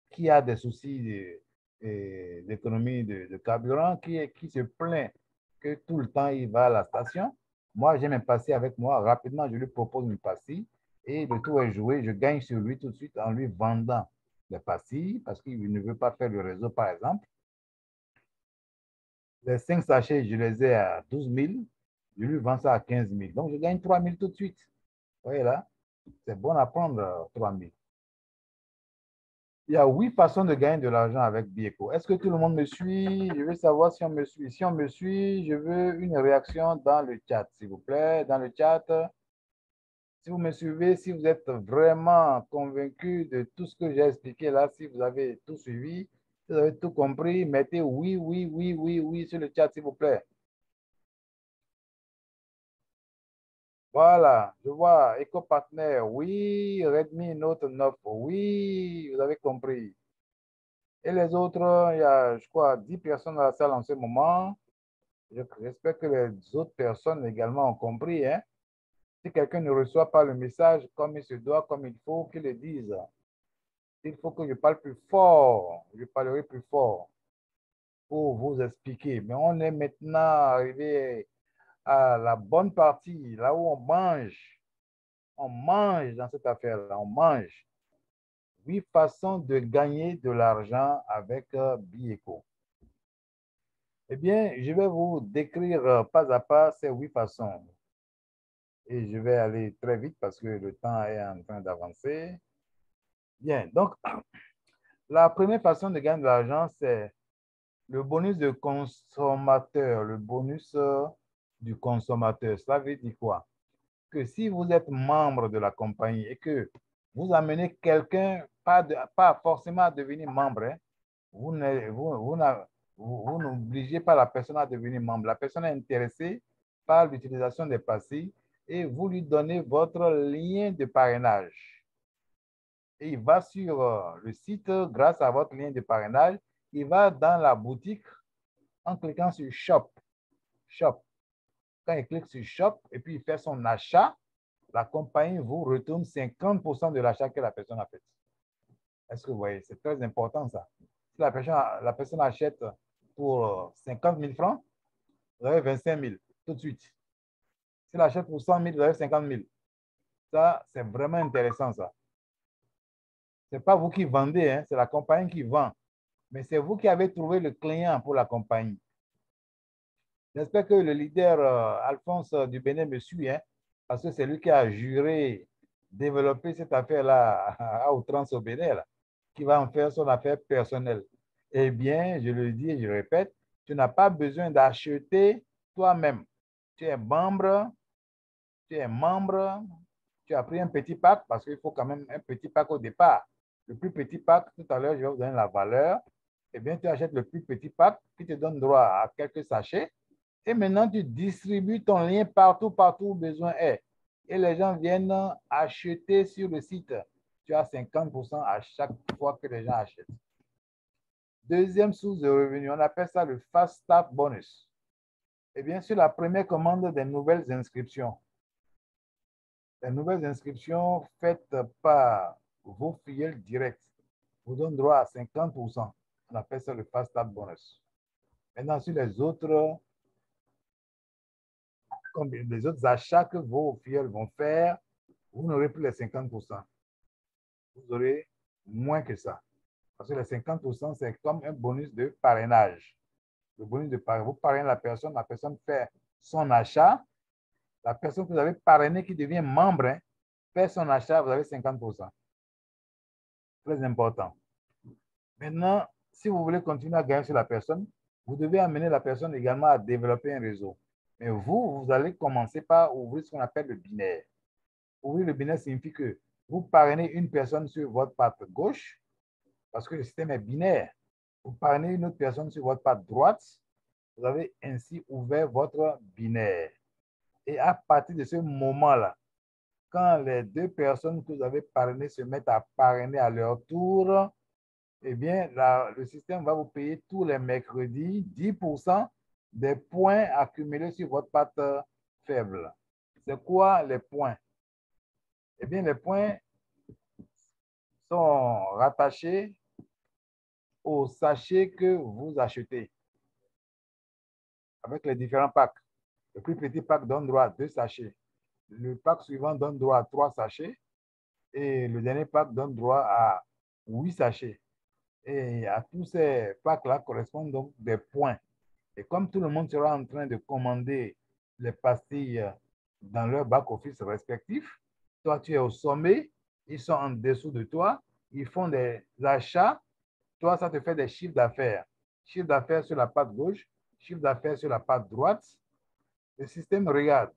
qui a des soucis d'économie de carburant, qui se plaint que tout le temps il va à la station. Moi, j'ai mes pastilles avec moi. Rapidement, je lui propose une pastille et le tour est joué. Je gagne sur lui tout de suite en lui vendant les pastilles parce qu'il ne veut pas faire le réseau, par exemple. Les 5 sachets, je les ai à 12 000. Je lui vends ça à 15 000. Donc, je gagne 3 000 tout de suite. Vous voyez là, c'est bon à prendre 3 000. Il y a 8 façons de gagner de l'argent avec Bieco. Est-ce que tout le monde me suit? Je veux savoir si on me suit. Si on me suit, je veux une réaction dans le chat, s'il vous plaît. Dans le chat, si vous me suivez, si vous êtes vraiment convaincu de tout ce que j'ai expliqué là, si vous avez tout suivi, si vous avez tout compris, mettez oui, oui, oui, oui, oui sur le chat, s'il vous plaît. Voilà, je vois EcoPartner, oui, Redmi Note 9, oui, vous avez compris. Et les autres, il y a, je crois, 10 personnes dans la salle en ce moment. J'espère que les autres personnes également ont compris. Hein? Si quelqu'un ne reçoit pas le message comme il se doit, comme il faut, qu'il le dise. Il faut que je parle plus fort. Je parlerai plus fort pour vous expliquer. Mais on est maintenant arrivé à la bonne partie, là où on mange. On mange dans cette affaire-là, on mange. 8 façons de gagner de l'argent avec Bieco. Eh bien, je vais vous décrire pas à pas ces 8 façons. Et je vais aller très vite parce que le temps est en train d'avancer. Bien, donc, la première façon de gagner de l'argent, c'est le bonus de consommateur, le bonus du consommateur. Cela veut dire quoi? Que si vous êtes membre de la compagnie et que vous amenez quelqu'un, pas forcément à devenir membre, hein, vous n'obligez pas la personne à devenir membre. La personne est intéressée par l'utilisation des passifs et vous lui donnez votre lien de parrainage. Et il va sur le site grâce à votre lien de parrainage. Il va dans la boutique en cliquant sur Shop. Shop. Quand il clique sur Shop et puis il fait son achat, la compagnie vous retourne 50% de l'achat que la personne a fait. Est-ce que vous voyez? C'est très important ça. Si la personne achète pour 50 000 francs, vous avez 25 000 tout de suite. Si elle achète pour 100 000, vous avez 50 000. Ça, c'est vraiment intéressant ça. Ce n'est pas vous qui vendez, hein, c'est la compagnie qui vend. Mais c'est vous qui avez trouvé le client pour la compagnie. J'espère que le leader Alphonse du Bénin me suit, hein, parce que c'est lui qui a juré développer cette affaire-là à outrance au Bénin, là, qui va en faire son affaire personnelle. Eh bien, je le dis et je le répète, tu n'as pas besoin d'acheter toi-même. Tu es membre, tu as pris un petit pack parce qu'il faut quand même un petit pack au départ. Le plus petit pack, tout à l'heure, je vais vous donner la valeur. Eh bien, tu achètes le plus petit pack qui te donne droit à quelques sachets. Et maintenant, tu distribues ton lien partout, partout où besoin est. Et les gens viennent acheter sur le site. Tu as 50% à chaque fois que les gens achètent. Deuxième source de revenus, on appelle ça le Fast Start Bonus. Eh bien, sur la première commande des nouvelles inscriptions, les nouvelles inscriptions faites par vos filiales directs vous donnent droit à 50%. On appelle ça le Fast Start Bonus. Maintenant, sur les autres achats que vos filiales vont faire, vous n'aurez plus les 50%. Vous aurez moins que ça. Parce que les 50%, c'est comme un bonus de parrainage. Le bonus de parrainage, vous parrainez la personne fait son achat. La personne que vous avez parrainée qui devient membre, hein, fait son achat, vous avez 50%. Très important. Maintenant, si vous voulez continuer à gagner sur la personne, vous devez amener la personne également à développer un réseau. Mais vous allez commencer par ouvrir ce qu'on appelle le binaire. Ouvrir le binaire signifie que vous parrainez une personne sur votre patte gauche, parce que le système est binaire. Vous parrainez une autre personne sur votre patte droite, vous avez ainsi ouvert votre binaire. Et à partir de ce moment-là, quand les deux personnes que vous avez parrainées se mettent à parrainer à leur tour, eh bien, le système va vous payer tous les mercredis 10% des points accumulés sur votre patte faible. C'est quoi les points? Eh bien, les points sont rattachés au sachet que vous achetez avec les différents packs. Le plus petit pack donne droit à 2 sachets. Le pack suivant donne droit à 3 sachets. Et le dernier pack donne droit à 8 sachets. Et à tous ces packs-là correspondent donc des points. Et comme tout le monde sera en train de commander les pastilles dans leur back-office respectif, toi, tu es au sommet, ils sont en dessous de toi, ils font des achats, toi, ça te fait des chiffres d'affaires. Chiffre d'affaires sur la patte gauche, chiffre d'affaires sur la patte droite. Le système regarde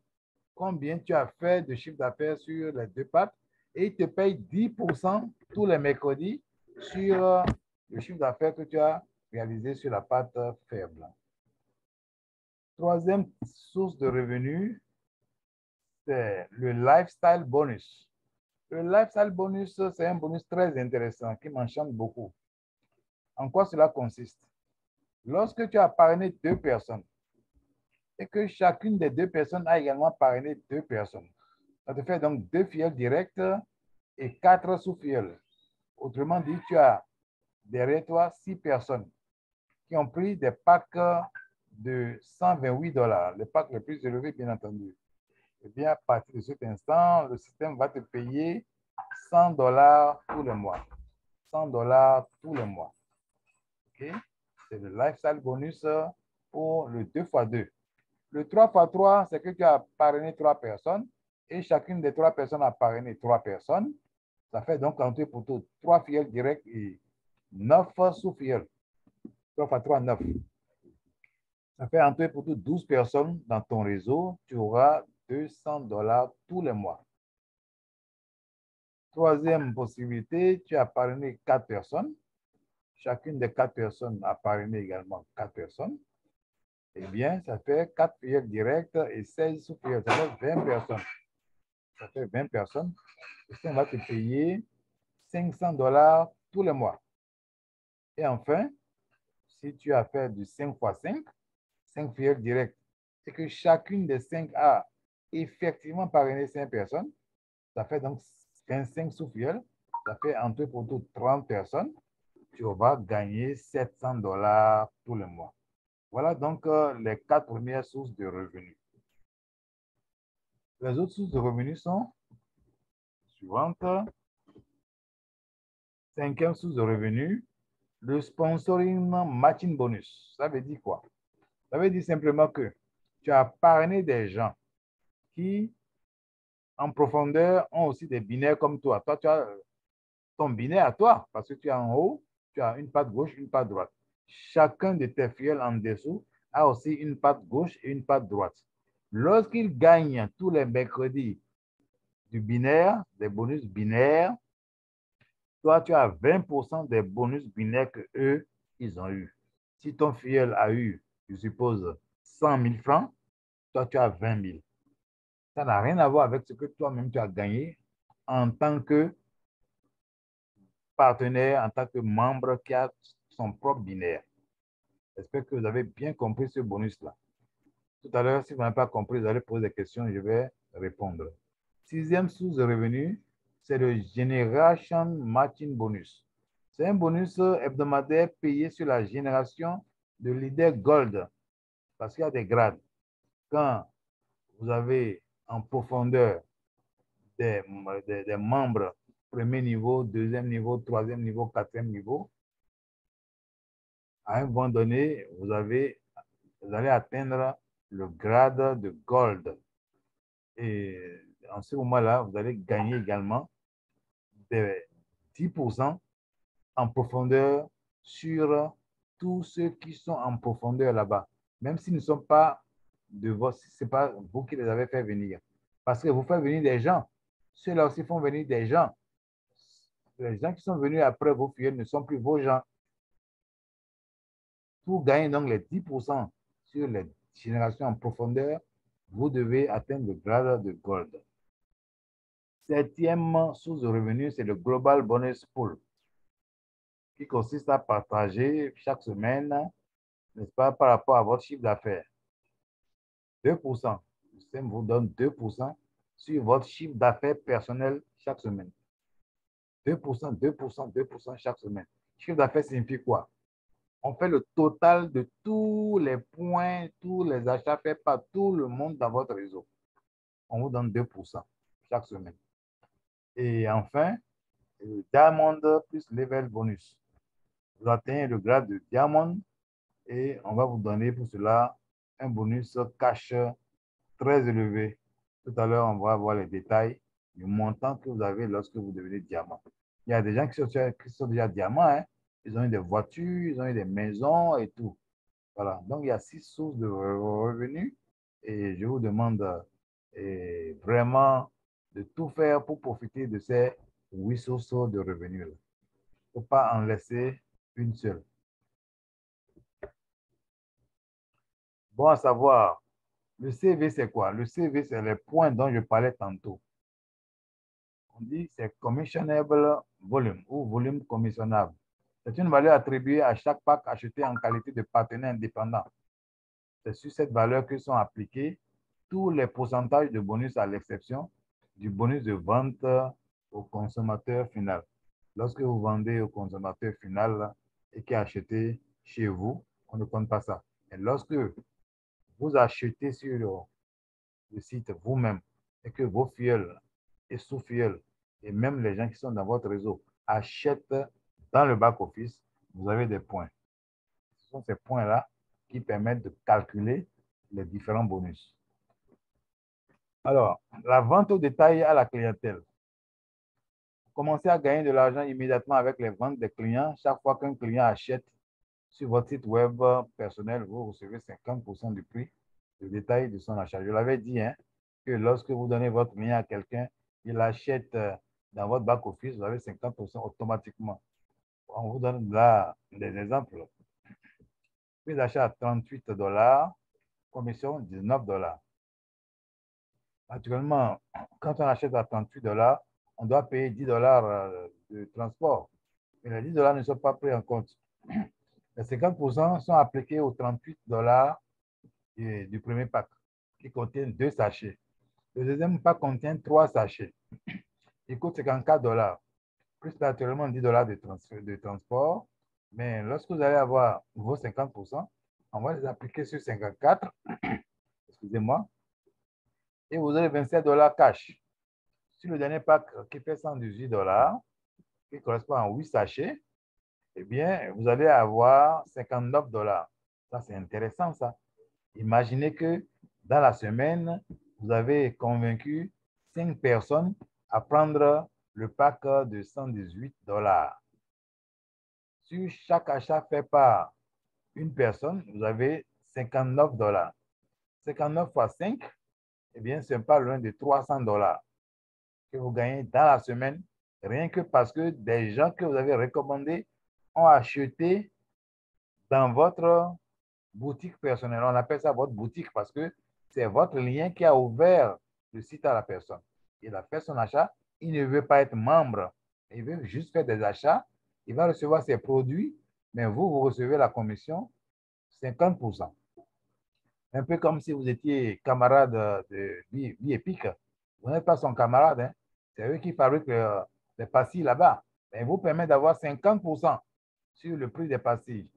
combien tu as fait de chiffre d'affaires sur les deux pattes et il te paye 10% tous les mercredis sur le chiffre d'affaires que tu as réalisé sur la patte faible. Troisième source de revenus, c'est le lifestyle bonus. Le lifestyle bonus, c'est un bonus très intéressant qui m'enchante beaucoup. En quoi cela consiste? Lorsque tu as parrainé 2 personnes et que chacune des 2 personnes a également parrainé 2 personnes, ça te fait donc 2 filleuls directs et 4 sous-filleuls. Autrement dit, tu as derrière toi 6 personnes qui ont pris des packs de $128, le pack le plus élevé, bien entendu. Eh bien, à partir de cet instant, le système va te payer $100 tous les mois. $100 tous les mois. OK? C'est le lifestyle bonus pour le 2x2. Le 3x3, c'est que tu as parrainé 3 personnes et chacune des 3 personnes a parrainé 3 personnes. Ça fait donc en tout et pour tout 3 filleuls directs et 9 sous-filleuls. 3x3, 9. Ça fait en tout et pour tout 12 personnes dans ton réseau. Tu auras $200 tous les mois. Troisième possibilité, tu as parrainé 4 personnes. Chacune des 4 personnes a parrainé également 4 personnes. Eh bien, ça fait 4 filleuls directs et 16 sous-filleuls. Ça fait 20 personnes. Ça fait 20 personnes. Et ça va te payer $500 tous les mois. Et enfin, si tu as fait du 5x5, 5 filleuls directs, et que chacune des 5 a effectivement parrainé 5 personnes, ça fait donc 25 sous-filleuls. Ça fait en tout pour tout 30 personnes. Tu vas gagner $700 tous les mois. Voilà donc les 4 premières sources de revenus. Les autres sources de revenus sont suivantes. Cinquième source de revenus, le sponsoring matching bonus. Ça veut dire quoi? Ça veut dire simplement que tu as parrainé des gens qui, en profondeur, ont aussi des binaires comme toi. Toi, tu as ton binaire à toi, parce que tu es en haut, tu as une patte gauche, une patte droite. Chacun de tes filleuls en dessous a aussi une patte gauche et une patte droite. Lorsqu'ils gagnent tous les mercredis du binaire, des bonus binaires, toi, tu as 20% des bonus binaires que eux, ils ont eu. Si ton filleul a eu, je suppose, 100 000 francs, toi, tu as 20 000. Ça n'a rien à voir avec ce que toi-même tu as gagné en tant que partenaire, en tant que membre qui a son propre binaire. J'espère que vous avez bien compris ce bonus-là. Tout à l'heure, si vous n'avez pas compris, vous allez poser des questions, je vais répondre. Sixième source de revenus, c'est le Generation Matching Bonus. C'est un bonus hebdomadaire payé sur la génération de leaders Gold, parce qu'il y a des grades. Quand vous avez en profondeur des membres premier niveau, deuxième niveau, troisième niveau, quatrième niveau, à un moment donné, vous allez atteindre le grade de Gold. Et en ce moment-là, vous allez gagner également des 10% en profondeur sur tous ceux qui sont en profondeur là-bas. Même s'ils ne sont pas de vos, ce n'est pas vous qui les avez fait venir. Parce que vous faites venir des gens. Ceux-là aussi font venir des gens. Les gens qui sont venus après vos filleuls ne sont plus vos gens. Pour gagner donc les 10% sur les générations en profondeur, vous devez atteindre le grade de Gold. Septième source de revenus, c'est le Global Bonus Pool, qui consiste à partager chaque semaine, n'est-ce pas, par rapport à votre chiffre d'affaires. 2%. Le système vous donne 2% sur votre chiffre d'affaires personnel chaque semaine. 2%, 2%, 2% chaque semaine. Chiffre d'affaires signifie quoi? On fait le total de tous les points, tous les achats faits par tout le monde dans votre réseau. On vous donne 2% chaque semaine. Et enfin, le Diamond plus Level Bonus. Vous atteignez le grade de Diamond et on va vous donner pour cela un bonus cash très élevé. Tout à l'heure, on va voir les détails du montant que vous avez lorsque vous devenez diamant. Il y a des gens qui sont déjà diamants, hein. Ils ont eu des voitures, ils ont eu des maisons et tout. Voilà. Donc, il y a 6 sources de revenus et je vous demande vraiment de tout faire pour profiter de ces 8 sources de revenus. Il ne faut pas en laisser une seule. Bon à savoir, le CV, c'est quoi? Le CV, c'est les points dont je parlais tantôt. On dit c'est commissionable volume ou volume commissionnable. C'est une valeur attribuée à chaque pack acheté en qualité de partenaire indépendant. C'est sur cette valeur que sont appliqués tous les pourcentages de bonus à l'exception du bonus de vente au consommateur final. Lorsque vous vendez au consommateur final et qui a acheté chez vous, on ne compte pas ça. Et lorsque vous achetez sur le site vous-même et que vos filleuls et sous-filleuls et même les gens qui sont dans votre réseau achètent dans le back-office, vous avez des points. Ce sont ces points-là qui permettent de calculer les différents bonus. Alors, la vente au détail à la clientèle. Commencez à gagner de l'argent immédiatement avec les ventes des clients. Chaque fois qu'un client achète sur votre site web personnel, vous recevez 50% du prix de détail de son achat. Je l'avais dit, hein, que lorsque vous donnez votre lien à quelqu'un, il achète dans votre back-office, vous avez 50% automatiquement. On vous donne là des exemples. Prix d'achat à 38 $, commission 19 $. Naturellement, quand on achète à 38 $, on doit payer 10 $ de transport. Mais les 10 $ ne sont pas pris en compte. Les 50% sont appliqués aux 38 $ du premier pack, qui contient 2 sachets. Le deuxième pack contient 3 sachets. Il coûte 54 $, plus naturellement 10 $ de transport. Mais lorsque vous allez avoir vos 50%, on va les appliquer sur 54, excusez-moi, et vous avez 27 $ cash. Sur le dernier pack qui fait 118 $, qui correspond à 8 sachets, eh bien, vous allez avoir 59 $. Ça, c'est intéressant, ça. Imaginez que dans la semaine, vous avez convaincu 5 personnes à prendre le pack de 118 $. Sur chaque achat fait par une personne, vous avez 59 $. 59 fois 5, eh bien, c'est pas loin de 300 $ que vous gagnez dans la semaine, rien que parce que des gens que vous avez recommandés ont acheté dans votre boutique personnelle. On appelle ça votre boutique parce que c'est votre lien qui a ouvert le site à la personne. Il a fait son achat, il ne veut pas être membre, il veut juste faire des achats, il va recevoir ses produits, mais vous recevez la commission 50%. Un peu comme si vous étiez camarade de vie épique. Vous n'êtes pas son camarade, hein? C'est eux qui fabriquent les pastilles là-bas. Mais ils vous permettent d'avoir 50% sur le prix des pastilles.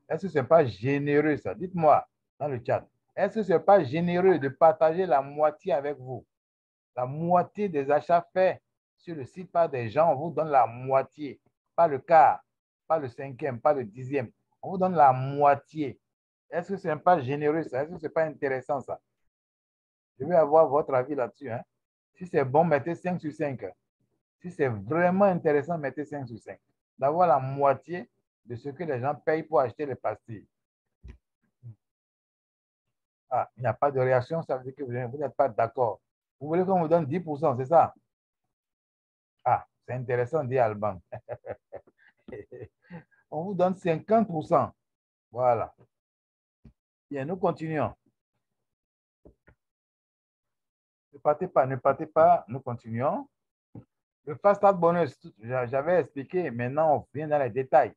Est-ce que ce n'est pas généreux, ça? Dites-moi dans le chat. Est-ce que ce n'est pas généreux de partager la moitié avec vous? La moitié des achats faits sur le site par des gens, on vous donne la moitié. Pas le quart, pas le cinquième, pas le dixième. On vous donne la moitié. Est-ce que ce n'est pas généreux, ça? Est-ce que ce n'est pas intéressant, ça? Je veux avoir votre avis là-dessus, hein? Si c'est bon, mettez 5 sur 5. Si c'est vraiment intéressant, mettez 5 sur 5. D'avoir la moitié de ce que les gens payent pour acheter les pastilles. Ah, il n'y a pas de réaction, ça veut dire que vous n'êtes pas d'accord. Vous voulez qu'on vous donne 10%, c'est ça? Ah, c'est intéressant, dit Alban. On vous donne 50%. Voilà. Bien, nous continuons. Ne partez pas, nous continuons. Le Fast Start Bonus, j'avais expliqué, maintenant on vient dans les détails.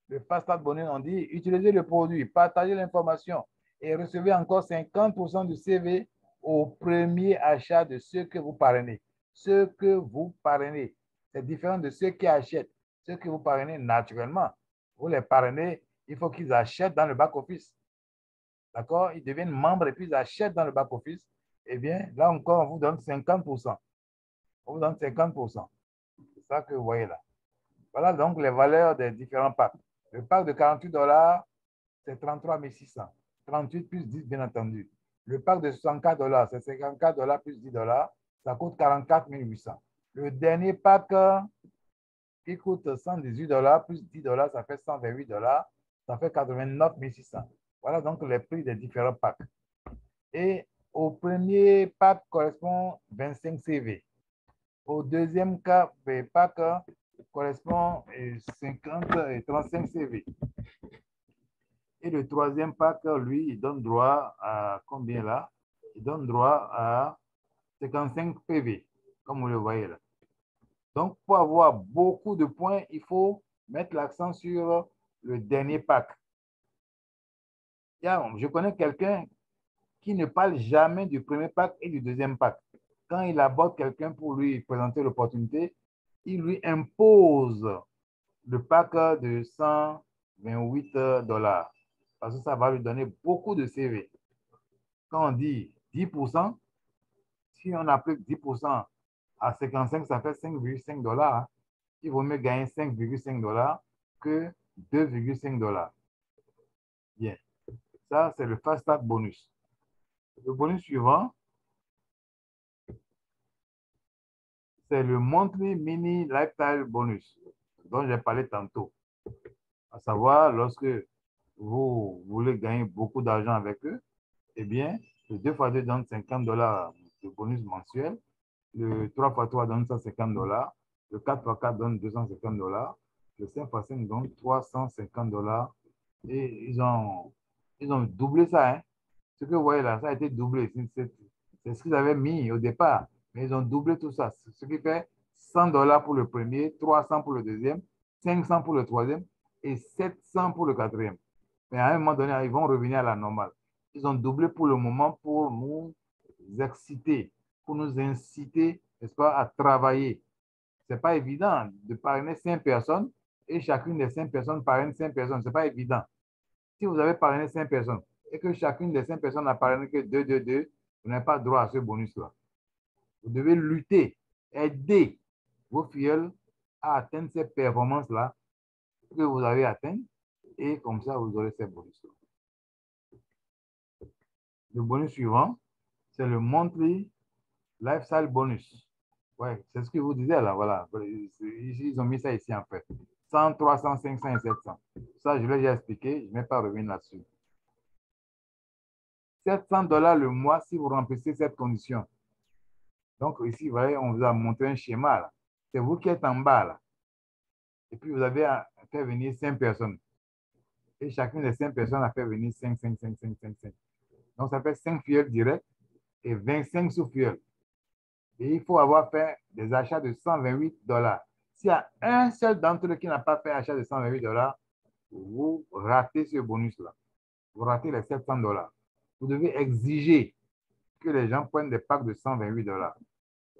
Le Fast Start Bonus, on dit utilisez le produit, partagez l'information et recevez encore 50% du CV au premier achat de ceux que vous parrainez. Ceux que vous parrainez, c'est différent de ceux qui achètent. Ceux que vous parrainez naturellement, vous les parrainez, il faut qu'ils achètent dans le back-office. D'accord? Ils deviennent membres et puis ils achètent dans le back-office. Eh bien, là encore, on vous donne 50%. On vous donne 50%. C'est ça que vous voyez là. Voilà donc les valeurs des différents packs. Le pack de 48 $, c'est 33 600. 38 plus 10, bien entendu. Le pack de 64 $, c'est 54 $ plus 10 $. Ça coûte 44 800. Le dernier pack qui coûte 118 $ plus 10 $, ça fait 128 $. Ça fait 89 600. Voilà donc les prix des différents packs. Et au premier pack correspond 25 CV. Au deuxième pack correspond 50 et 35 CV. Et le troisième pack, lui, il donne droit à combien là? Il donne droit à 55 PV, comme vous le voyez là. Donc, pour avoir beaucoup de points, il faut mettre l'accent sur le dernier pack. Je connais quelqu'un qui ne parle jamais du premier pack et du deuxième pack. Quand il aborde quelqu'un pour lui présenter l'opportunité, il lui impose le pack de 128 $. Parce que ça va lui donner beaucoup de CV. Quand on dit 10%, si on applique 10% à 55, ça fait 5,5 $. Il vaut mieux gagner 5,5 $ que 2,5 $. Bien. Ça, c'est le fast start bonus. Le bonus suivant, c'est le monthly mini lifestyle bonus dont j'ai parlé tantôt. À savoir, lorsque vous voulez gagner beaucoup d'argent avec eux, eh bien, le 2x2 donne 50 $ de bonus mensuel. Le 3x3 donne 150 $. Le 4x4 donne 250 $. Le 5x5 donne 350 $. Et ils ont doublé ça. Hein. Ce que vous voyez là, ça a été doublé. C'est ce qu'ils avaient mis au départ. Mais ils ont doublé tout ça. Ce qui fait 100 $ pour le premier, 300 pour le deuxième, 500 pour le troisième et 700 pour le quatrième. Mais à un moment donné, ils vont revenir à la normale. Ils ont doublé pour le moment pour nous exciter, pour nous inciter, n'est-ce pas, à travailler. Ce n'est pas évident de parrainer 5 personnes et chacune des 5 personnes parraine 5 personnes. Ce n'est pas évident. Si vous avez parrainé 5 personnes et que chacune des 5 personnes n'a parrainé que 2, 2, 2, vous n'avez pas droit à ce bonus-là. Vous devez lutter, aider vos filleuls à atteindre ces performances-là que vous avez atteintes et comme ça, vous aurez ces bonus-là. Le bonus suivant, c'est le monthly lifestyle bonus. Ouais, c'est ce que vous disiez là, voilà. Ils ont mis ça ici en fait. 100, 300, 500 et 700. Ça, je l'ai déjà expliqué, je ne vais pas revenir là-dessus. 700 $ le mois si vous remplissez cette condition. Donc ici, vous voyez, on vous a montré un schéma. C'est vous qui êtes en bas là. Et puis vous avez fait venir 5 personnes. Et chacune des 5 personnes a fait venir 5, 5, 5, 5, 5, 5. Donc ça fait 5 filleuls directs et 25 sous-filleuls. Et il faut avoir fait des achats de 128 $. S'il y a un seul d'entre eux qui n'a pas fait achat de 128 $, vous ratez ce bonus-là. Vous ratez les 700 $. Vous devez exiger que les gens prennent des packs de 128 $.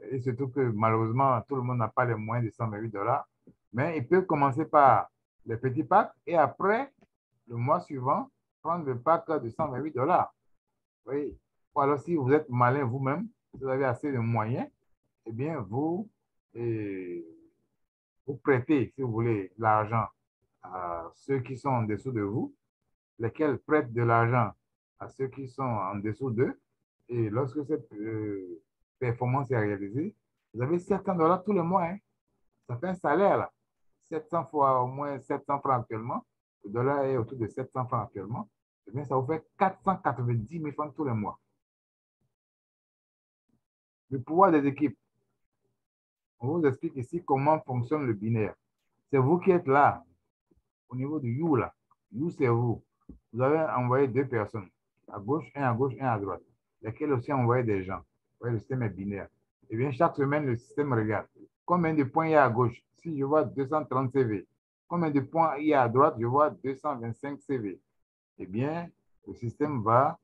Et surtout que malheureusement, tout le monde n'a pas les moyens de 128 $. Mais ils peuvent commencer par les petits packs et après, le mois suivant, prendre le pack de 128 $. Oui. Ou alors, si vous êtes malin vous-même, vous avez assez de moyens, eh bien, vous prêtez, si vous voulez, l'argent à ceux qui sont en dessous de vous, lesquels prêtent de l'argent à ceux qui sont en dessous d'eux. Et lorsque cette performance est réalisée, vous avez 700 $ tous les mois. Hein. Ça fait un salaire, là. 700 fois au moins 700 francs actuellement. Le dollar est autour de 700 francs actuellement. Eh bien, ça vous fait 490 000 francs tous les mois. Le pouvoir des équipes. On vous explique ici comment fonctionne le binaire. C'est vous qui êtes là, au niveau du You, là. You, c'est vous. Vous avez envoyé 2 personnes, à gauche, un à droite, lesquels aussi ont envoyé des gens. Vous voyez, le système est binaire. Et bien, chaque semaine, le système regarde combien de points il y a à gauche. Si je vois 230 CV, combien de points il y a à droite, je vois 225 CV. Eh bien, le système va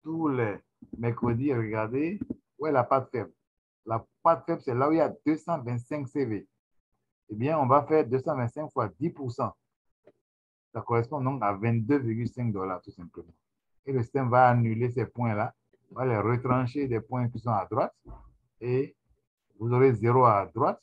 tous les mercredis regarder où est la patte faible. La patte faible, c'est là où il y a 225 CV. Eh bien, on va faire 225 fois 10%. Ça correspond donc à 22,5 $ tout simplement. Et le système va annuler ces points-là, va les retrancher des points qui sont à droite et vous aurez 0 à droite,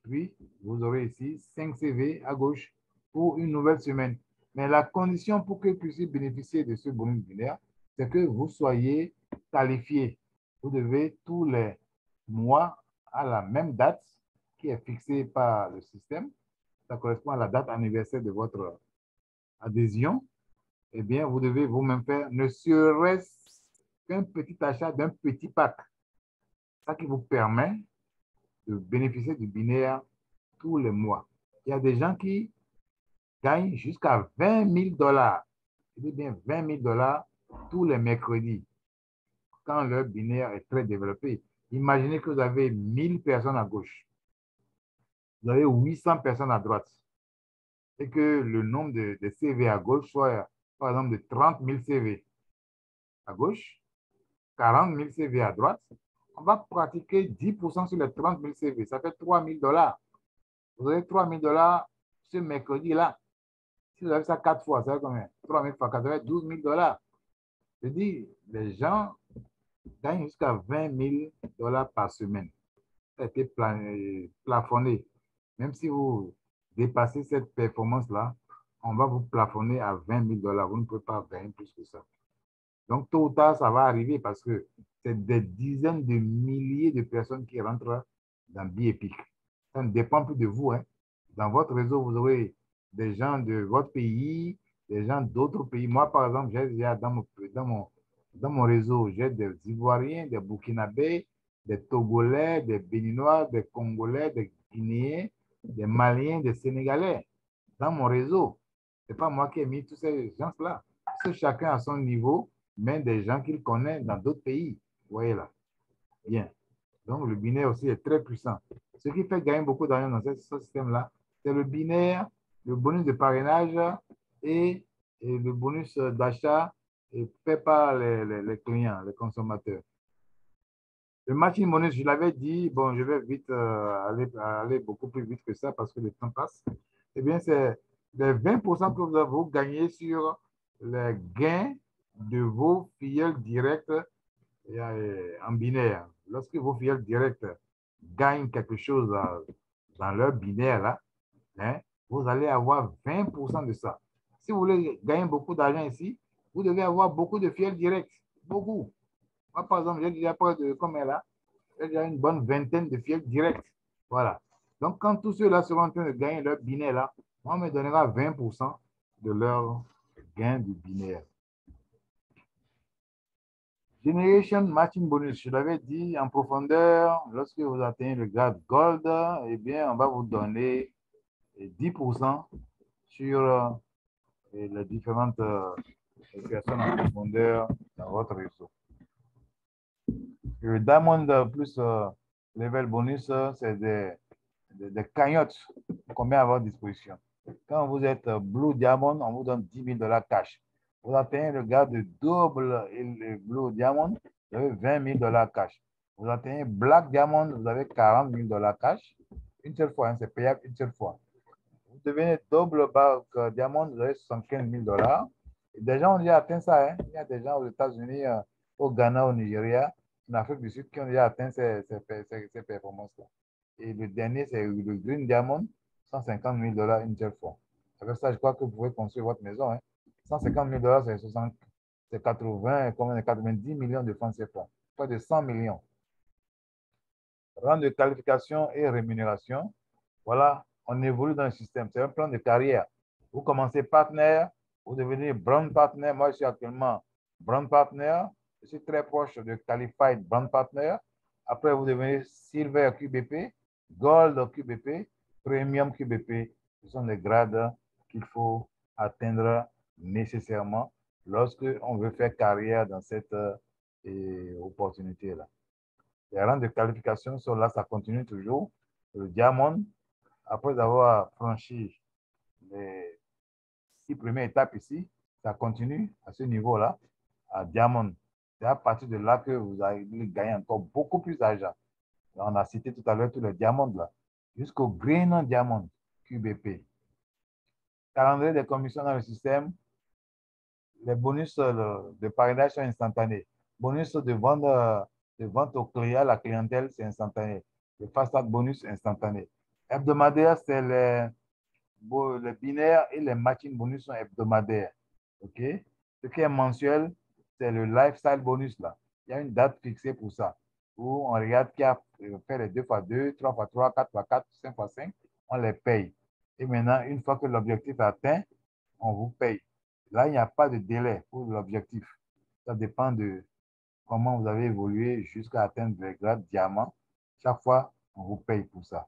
puis vous aurez ici 5 CV à gauche pour une nouvelle semaine. Mais la condition pour que vous puissiez bénéficier de ce bonus binaire, c'est que vous soyez qualifié. Vous devez tous les mois à la même date qui est fixée par le système, ça correspond à la date anniversaire de votre adhésion, eh bien, vous devez vous-même faire ne serait-ce qu'un petit achat d'un petit pack. Ça qui vous permet de bénéficier du binaire tous les mois. Il y a des gens qui gagnent jusqu'à 20 000 $. Je dis bien 20 000 $ tous les mercredis, quand leur binaire est très développé. Imaginez que vous avez 1000 personnes à gauche, vous avez 800 personnes à droite, et que le nombre de CV à gauche soit, par exemple, de 30 000 CV à gauche, 40 000 CV à droite. On va pratiquer 10% sur les 30 000 CV. Ça fait 3 000 $. Vous avez 3 000 $ ce mercredi-là. Si vous avez ça 4 fois, ça fait combien? 3 000 fois 4, ça fait 12 000 $. Je dis, les gens gagnent jusqu'à 20 000 $ par semaine. Ça a été plafonné. Même si vous dépassez cette performance-là, on va vous plafonner à 20 000 $. Vous ne pouvez pas gagner plus que ça. Donc, tôt ou tard, ça va arriver parce que c'est des dizaines de milliers de personnes qui rentrent dans BIEPIC. Ça ne dépend plus de vous, hein. Dans votre réseau, vous aurez des gens de votre pays, des gens d'autres pays. Moi, par exemple, j'ai dans mon réseau, j'ai des Ivoiriens, des Burkinabés, des Togolais, des Béninois, des Congolais, des Guinéens, des Maliens, des Sénégalais. Dans mon réseau, ce n'est pas moi qui ai mis tous ces gens-là. Parce que chacun à son niveau, mais des gens qu'il connaît dans d'autres pays. Vous voyez là. Bien. Donc, le binaire aussi est très puissant. Ce qui fait gagner beaucoup d'argent dans ce système-là, c'est le binaire, le bonus de parrainage et le bonus d'achat fait par les clients, les consommateurs. Le matching bonus, je l'avais dit, bon, je vais vite aller beaucoup plus vite que ça parce que le temps passe. Eh bien, c'est les 20% que vous gagnez sur les gains de vos filleuls directs en binaire. Lorsque vos filleuls directs gagnent quelque chose dans leur binaire, là, hein, vous allez avoir 20% de ça. Si vous voulez gagner beaucoup d'argent ici, vous devez avoir beaucoup de filleuls directs. Beaucoup. Moi, par exemple, j'ai déjà près de combien là? J'ai déjà une bonne vingtaine de filleuls directs. Voilà. Donc, quand tous ceux-là seront en train de gagner leur binaire, là, on me donnera 20% de leur gain du binaire. Generation Matching Bonus, je l'avais dit en profondeur, lorsque vous atteignez le grade Gold, eh bien, on va vous donner 10% sur les différentes personnes en profondeur dans votre réseau. Le Diamond plus Level Bonus, c'est des cagnottes qu'on met à votre disposition. Quand vous êtes Blue Diamond, on vous donne 10 000 $ cash. Vous atteignez le grade de double et le Blue Diamond, vous avez 20 000 $ cash. Vous atteignez Black Diamond, vous avez 40 000 $ cash. Une seule fois, hein, c'est payable une seule fois. Vous devenez double Black Diamond, vous avez 75 000 $. Et des gens ont déjà atteint ça. Hein. Il y a des gens aux États-Unis, au Ghana, au Nigeria, en Afrique du Sud qui ont déjà atteint ces performances-là. Et le dernier, c'est le Green Diamond, 150 000 $ une seule fois. Avec ça, je crois que vous pouvez construire votre maison. Hein. 150 000 $, c'est 90 millions de francs CFA, près de 100 millions. Rang de qualification et rémunération. Voilà, on évolue dans le système. C'est un plan de carrière. Vous commencez partenaire, vous devenez brand partner. Moi, je suis actuellement brand partner. Je suis très proche de qualified brand partner. Après, vous devenez silver QBP, gold QBP, premium QBP. Ce sont les grades qu'il faut atteindre nécessairement lorsque on veut faire carrière dans cette opportunité-là. Les rangs de qualification sont là, ça continue toujours. Le diamond, après avoir franchi les 6 premières étapes ici, ça continue à ce niveau-là, à diamond. C'est à partir de là que vous allez gagner encore beaucoup plus d'argent. On a cité tout à l'heure tous les diamants là, jusqu'au green diamond QBP. Calendrier des commissions dans le système, les bonus de parrainage sont instantanés. Bonus de vente au client, la clientèle, c'est instantané. Le fast track bonus instantané. Hebdomadaire, c'est les les binaires et les matching bonus sont hebdomadaires. OK? Ce qui est mensuel, c'est le lifestyle bonus là. Il y a une date fixée pour ça. Où on regarde qui a fait les 2x2, 3x3, 4x4, 5x5, on les paye. Et maintenant, une fois que l'objectif est atteint, on vous paye. Là, il n'y a pas de délai pour l'objectif. Ça dépend de comment vous avez évolué jusqu'à atteindre le grade diamant. Chaque fois, on vous paye pour ça.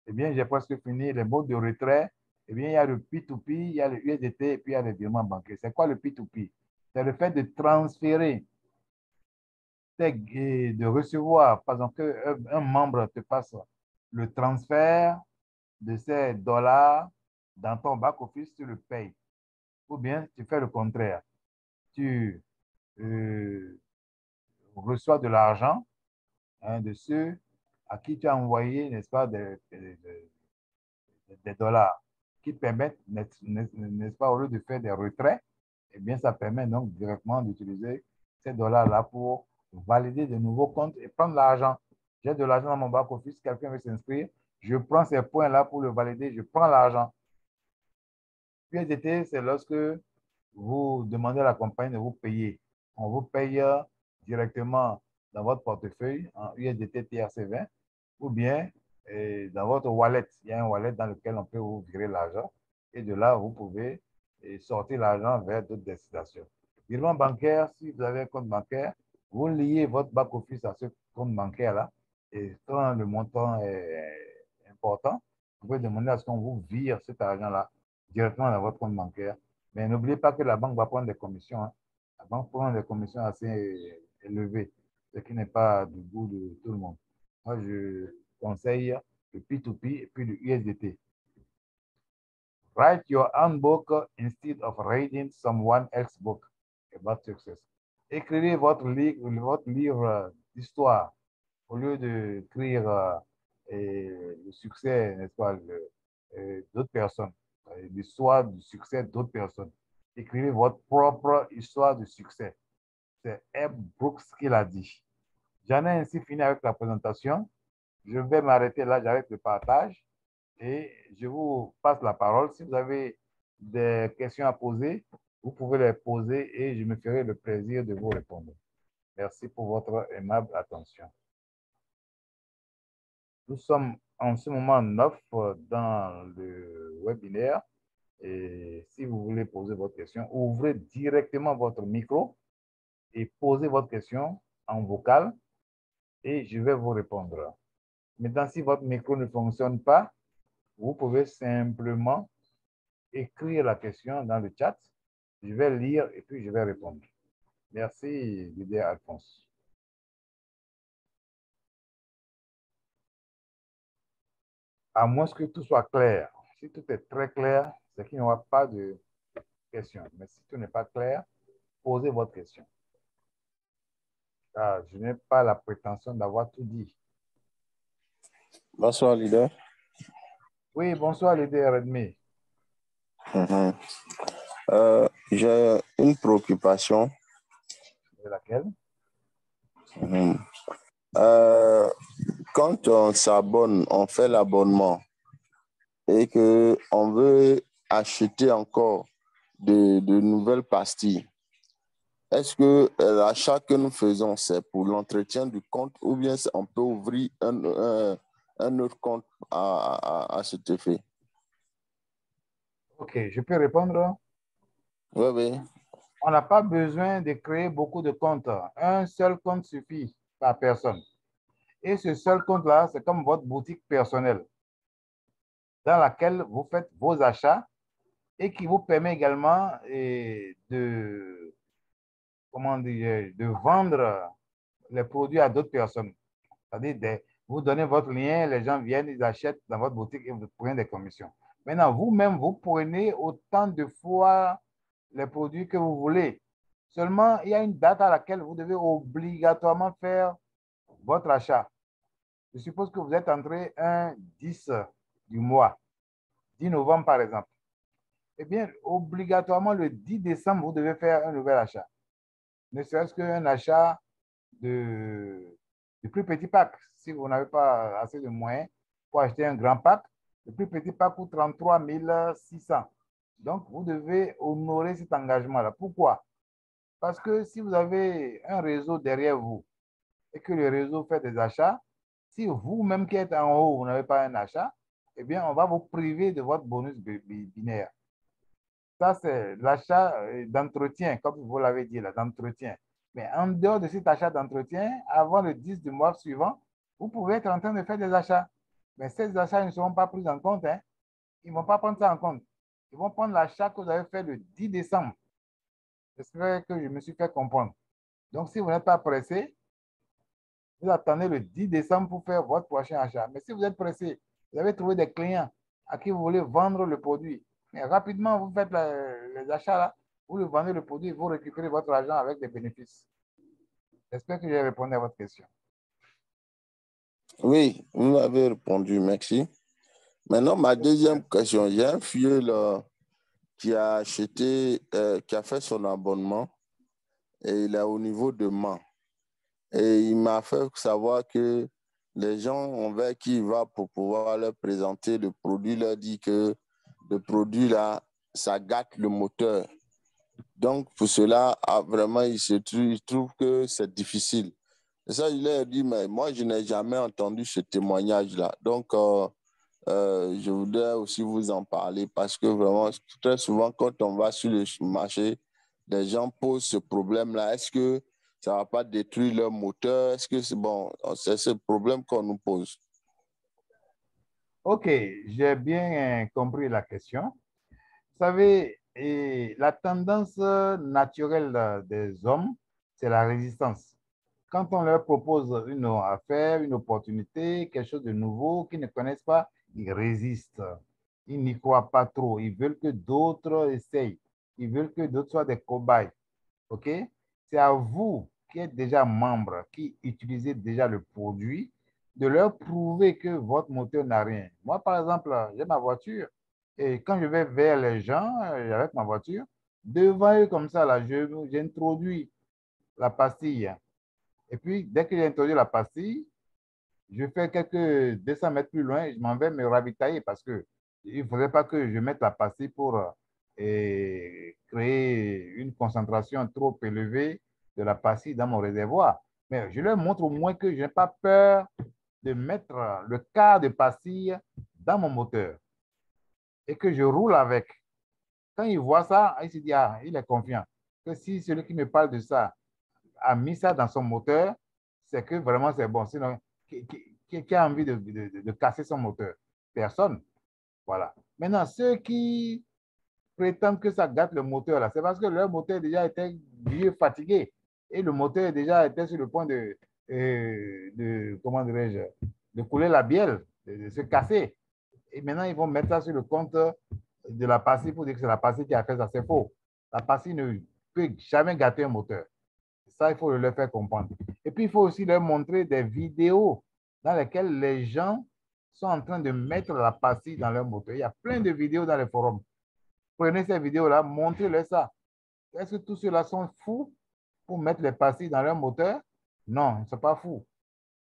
Eh bien, j'ai presque fini. Les modes de retrait, eh bien, il y a le P2P, il y a le USDT et puis il y a le virement bancaire. C'est quoi le P2P? C'est le fait de transférer, de recevoir, par exemple, qu'un membre te passe le transfert de ces dollars dans ton back-office, tu le payes. Ou bien tu fais le contraire. Tu reçois de l'argent de ceux à qui tu as envoyé, n'est-ce pas, des dollars qui permettent, n'est-ce pas, au lieu de faire des retraits, eh bien, ça permet donc directement d'utiliser ces dollars-là pour valider de nouveaux comptes et prendre l'argent. J'ai de l'argent dans mon back-office, quelqu'un veut s'inscrire, je prends ces points-là pour le valider, je prends l'argent. USDT, c'est lorsque vous demandez à la compagnie de vous payer. On vous paye directement dans votre portefeuille en USDT TRC20 ou bien dans votre wallet. Il y a un wallet dans lequel on peut vous virer l'argent et de là, vous pouvez sortir l'argent vers d'autres destinations. Virement bancaire, si vous avez un compte bancaire, vous liez votre back-office à ce compte bancaire-là et quand le montant est important, vous pouvez demander à ce qu'on vous vire cet argent-là directement dans votre compte bancaire. Mais n'oubliez pas que la banque va prendre des commissions. Hein. La banque prend des commissions assez élevées, ce qui n'est pas du goût de tout le monde. Moi, je conseille le P2P et puis le USDT. Write your handbook instead of reading someone else's book about success. Écrivez votre livre d'histoire au lieu d'écrire le succès, n'est-ce pas, d'autres personnes, l'histoire du succès d'autres personnes. Écrivez votre propre histoire de succès. C'est Eb Brooks qui l'a dit. J'en ai ainsi fini avec la présentation. Je vais m'arrêter là, j'arrête le partage et je vous passe la parole. Si vous avez des questions à poser, vous pouvez les poser et je me ferai le plaisir de vous répondre. Merci pour votre aimable attention. Nous sommes en ce moment 9 dans le webinaire et si vous voulez poser votre question, ouvrez directement votre micro et posez votre question en vocal et je vais vous répondre. Maintenant, si votre micro ne fonctionne pas, vous pouvez simplement écrire la question dans le chat. Je vais lire et puis je vais répondre. Merci, Didier Alphonse. À moins que tout soit clair. Si tout est très clair, c'est qu'il n'y aura pas de questions. Mais si tout n'est pas clair, posez votre question. Car je n'ai pas la prétention d'avoir tout dit. Bonsoir, leader. Oui, bonsoir, leader Redmi. J'ai une préoccupation. De laquelle? Quand on s'abonne, on fait l'abonnement et qu'on veut acheter encore de nouvelles pastilles, est-ce que l'achat que nous faisons, c'est pour l'entretien du compte ou bien on peut ouvrir un autre compte à cet effet? OK, je peux répondre? Oui, oui. On n'a pas besoin de créer beaucoup de comptes. Un seul compte suffit par personne. Et ce seul compte-là, c'est comme votre boutique personnelle dans laquelle vous faites vos achats et qui vous permet également comment dire, de vendre les produits à d'autres personnes. C'est-à-dire, vous donnez votre lien, les gens viennent, ils achètent dans votre boutique et vous prenez des commissions. Maintenant, vous-même, vous prenez autant de fois les produits que vous voulez. Seulement, il y a une date à laquelle vous devez obligatoirement faire votre achat. Je suppose que vous êtes entré un 10 du mois, 10 novembre par exemple. Eh bien, obligatoirement, le 10 décembre, vous devez faire un nouvel achat. Ne serait-ce qu'un achat de plus petit pack. Si vous n'avez pas assez de moyens pour acheter un grand pack, Le plus petit pack coûte 33 600. Donc, vous devez honorer cet engagement-là. Pourquoi? Parce que si vous avez un réseau derrière vous et que le réseau fait des achats, si vous-même qui êtes en haut, vous n'avez pas un achat, eh bien, on va vous priver de votre bonus binaire. Ça, c'est l'achat d'entretien, comme vous l'avez dit, d'entretien. Mais en dehors de cet achat d'entretien, avant le 10 du mois suivant, vous pouvez être en train de faire des achats. Mais ces achats ne seront pas pris en compte. Hein. Ils ne vont pas prendre ça en compte. Ils vont prendre l'achat que vous avez fait le 10 décembre. J'espère que je me suis fait comprendre. Donc, si vous n'êtes pas pressé, vous attendez le 10 décembre pour faire votre prochain achat. Mais si vous êtes pressé, vous avez trouvé des clients à qui vous voulez vendre le produit, mais rapidement, vous faites les achats là, vous le vendez le produit, vous récupérez votre argent avec des bénéfices. J'espère que j'ai répondu à votre question. Oui, vous m'avez répondu, merci. Maintenant, ma deuxième question, j'ai un filleul qui a acheté, qui a fait son abonnement et il est au niveau de Mans. Et il m'a fait savoir que les gens envers qui il va pour pouvoir leur présenter le produit, leur dit que le produit là, ça gâte le moteur. Donc, pour cela, vraiment, il trouve que c'est difficile. Et ça, il leur dit, mais moi, je n'ai jamais entendu ce témoignage-là. Donc, je voudrais aussi vous en parler parce que vraiment, très souvent, quand on va sur le marché, les gens posent ce problème-là. Est-ce que ça ne va pas détruire leur moteur? Est-ce que c'est bon? C'est ce problème qu'on nous pose. OK, j'ai bien compris la question. Vous savez, la tendance naturelle des hommes, c'est la résistance. Quand on leur propose une affaire, une opportunité, quelque chose de nouveau qu'ils ne connaissent pas, ils résistent. Ils n'y croient pas trop. Ils veulent que d'autres essayent. Ils veulent que d'autres soient des cobayes. OK? C'est à vous qui êtes déjà membre, qui utilisez déjà le produit, de leur prouver que votre moteur n'a rien. Moi, par exemple, j'ai ma voiture et quand je vais vers les gens avec ma voiture, devant eux comme ça, là, j'introduis la pastille. Et puis, dès que j'ai introduit la pastille, je fais quelques 200 mètres plus loin et je m'en vais me ravitailler parce que il ne faudrait pas que je mette la pastille pour créer une concentration trop élevée de la pastille dans mon réservoir. Mais je leur montre au moins que je n'ai pas peur de mettre le quart de pastille dans mon moteur et que je roule avec. Quand il voit ça, il se dit, ah, il est confiant. Que si celui qui me parle de ça a mis ça dans son moteur, c'est que vraiment c'est bon. Sinon, qui a envie de casser son moteur? Personne. Voilà. Maintenant, ceux qui prétendent que ça gâte le moteur, là, c'est parce que leur moteur déjà était vieux, fatigué. Et le moteur déjà était sur le point comment dirais-je, de couler la bielle, de se casser. Et maintenant, ils vont mettre ça sur le compte de la pastille pour dire que c'est la pastille qui a fait ça. C'est faux. La pastille ne peut jamais gâter un moteur. Ça, il faut leur faire comprendre. Et puis, il faut aussi leur montrer des vidéos dans lesquelles les gens sont en train de mettre la pastille dans leur moteur. Il y a plein de vidéos dans les forums. Prenez ces vidéos-là, montrez-leur ça. Est-ce que tous ceux-là sont fous pour mettre les pastilles dans leur moteur? Non, ils ne sont pas fous.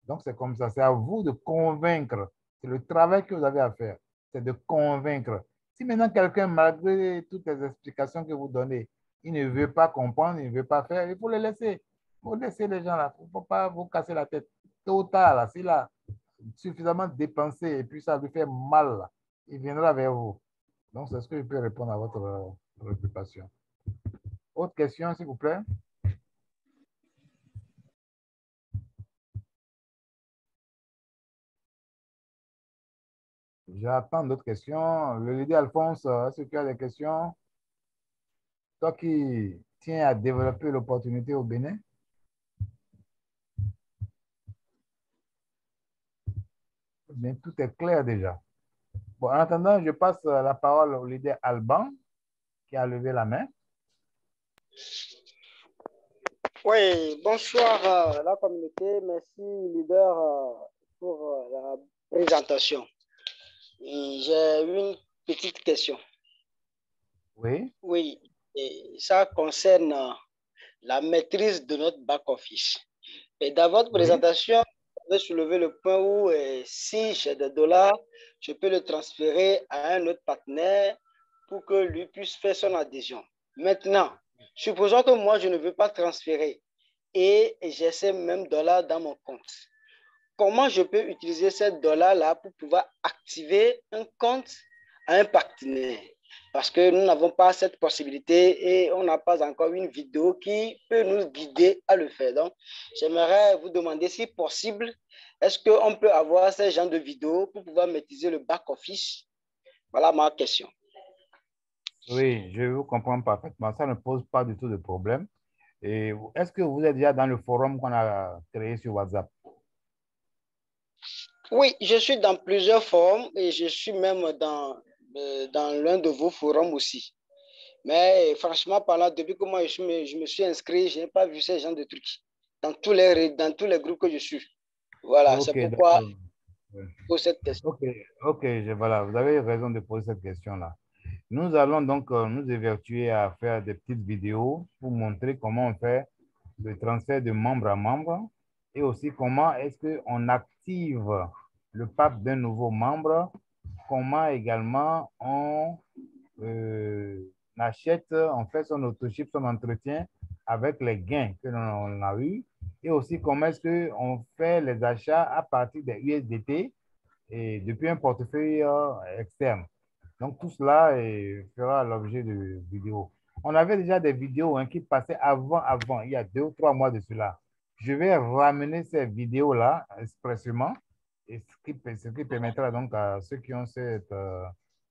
Donc, c'est comme ça. C'est à vous de convaincre. C'est le travail que vous avez à faire. C'est de convaincre. Si maintenant quelqu'un, malgré toutes les explications que vous donnez, il ne veut pas comprendre, il ne veut pas faire, il faut le laisser. Il faut laisser les gens là. Il ne faut pas vous casser la tête. Tôt ou tard, s'il a suffisamment dépensé et puis ça lui fait mal, là, il viendra vers vous. Donc, c'est ce que je peux répondre à votre préoccupation. Autre question, s'il vous plaît? J'attends d'autres questions. Le leader Alphonse, est-ce que tu as des questions? Toi qui tiens à développer l'opportunité au Bénin? Bien, tout est clair déjà. Bon, en attendant, je passe la parole au leader Alban qui a levé la main. Oui, bonsoir la communauté. Merci, leader, pour la présentation. J'ai une petite question. Oui. Oui, et ça concerne la maîtrise de notre back-office. Et dans votre présentation, vais soulever le point où si j'ai des dollars, je peux le transférer à un autre partenaire pour que lui puisse faire son adhésion. Maintenant, supposons que moi, je ne veux pas transférer et j'ai ces mêmes dollars dans mon compte. Comment je peux utiliser ces dollars-là pour pouvoir activer un compte à un partenaire? Parce que nous n'avons pas cette possibilité et on n'a pas encore une vidéo qui peut nous guider à le faire. Donc, j'aimerais vous demander si possible, est-ce qu'on peut avoir ce genre de vidéo pour pouvoir maîtriser le back-office? Voilà ma question. Oui, je vous comprends parfaitement. Ça ne pose pas du tout de problème. Et est-ce que vous êtes déjà dans le forum qu'on a créé sur WhatsApp? Oui, je suis dans plusieurs forums et je suis même dans l'un de vos forums aussi. Mais franchement, parlant, depuis que moi je me suis inscrit, je n'ai pas vu ce genre de trucs dans tous les groupes que je suis. Voilà, c'est Ok, pourquoi d'accord. je pose cette question. Ok, voilà, vous avez raison de poser cette question-là. Nous allons donc nous évertuer à faire des petites vidéos pour montrer comment on fait le transfert de membre à membre et aussi comment est-ce qu'on active le pack d'un nouveau membre, comment également achète, on fait son autoship, son entretien avec les gains que l'on a eu et aussi comment est-ce qu'on fait les achats à partir des USDT et depuis un portefeuille externe. Donc, tout cela fera l'objet de vidéos. On avait déjà des vidéos qui passaient avant, il y a 2 ou 3 mois de cela. Je vais ramener ces vidéos-là expressément, et ce qui permettra donc à ceux qui ont cette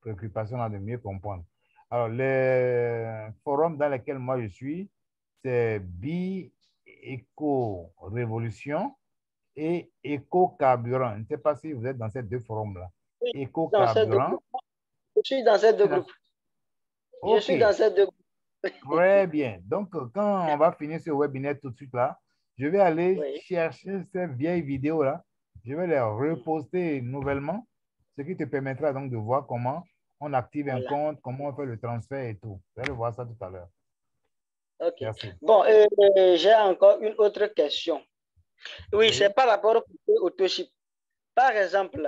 préoccupation-là de mieux comprendre. Alors, les forums dans lesquels moi je suis, c'est Bi-Éco-Révolution et Éco-Carburant. Je ne sais pas si vous êtes dans ces 2 forums-là. Oui, dans ces deux Éco-Carburant. groupes. Je suis dans ces deux groupes. Je OK, suis dans ces deux groupes. très bien. Donc, quand on va finir ce webinaire tout de suite là, je vais aller Oui. chercher ces vieilles vidéos-là. Je vais les reposter nouvellement, ce qui te permettra donc de voir comment on active un Voilà. compte, comment on fait le transfert et tout. Vous allez voir ça tout à l'heure. OK. Merci. Bon, j'ai encore une autre question. Oui, Oui. c'est par rapport au autoship. Par exemple,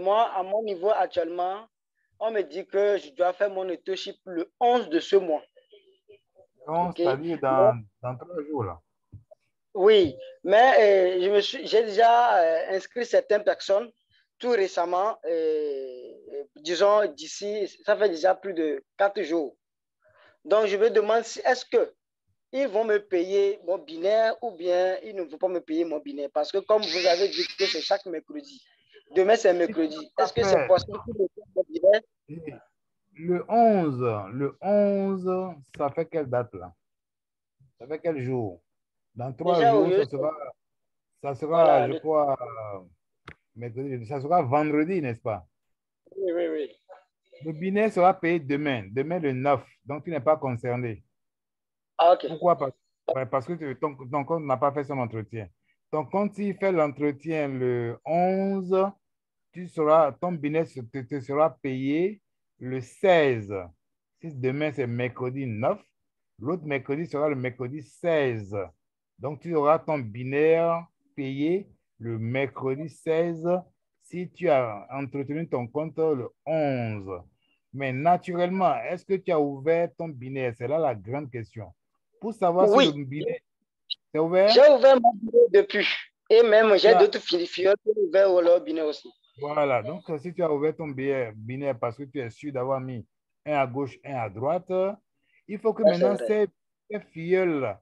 moi, à mon niveau actuellement, on me dit que je dois faire mon autoship le 11 de ce mois. Donc, OK? c'est-à-dire dans 3 jours là. Oui, mais j'ai déjà inscrit certaines personnes tout récemment, disons d'ici, ça fait déjà plus de 4 jours. Donc, je me demande si est-ce que ils vont me payer mon binaire ou bien ils ne vont pas me payer mon binaire. Parce que comme vous avez dit que c'est chaque mercredi, demain c'est mercredi. Est-ce que c'est possible pour me payer mon binaire? Le 11, ça fait quelle date là? Ça fait quel jour? Dans trois Déjà jours, aujourd'hui, ça sera, voilà. je crois, mercredi, ça sera vendredi, n'est-ce pas? Oui, oui, oui. Le billet sera payé demain le 9, donc tu n'es pas concerné. Ah, ok. Pourquoi? Parce que ton compte n'a pas fait son entretien. Donc, quand il fait l'entretien le 11, ton billet te sera payé le 16. Si demain c'est mercredi 9, l'autre mercredi sera le mercredi 16. Donc, tu auras ton binaire payé le mercredi 16 si tu as entretenu ton compte le 11. Mais naturellement, est-ce que tu as ouvert ton binaire? C'est là la grande question. Pour savoir si le Oui, binaire est ouvert, j'ai ouvert mon binaire depuis. Et même, tu j'ai as- d'autres filles qui ont ouvert leur binaire aussi. voilà. Donc, si tu as ouvert ton binaire parce que tu es sûr d'avoir mis un à gauche, un à droite, il faut que Ça, c'est maintenant vrai. ces filleuls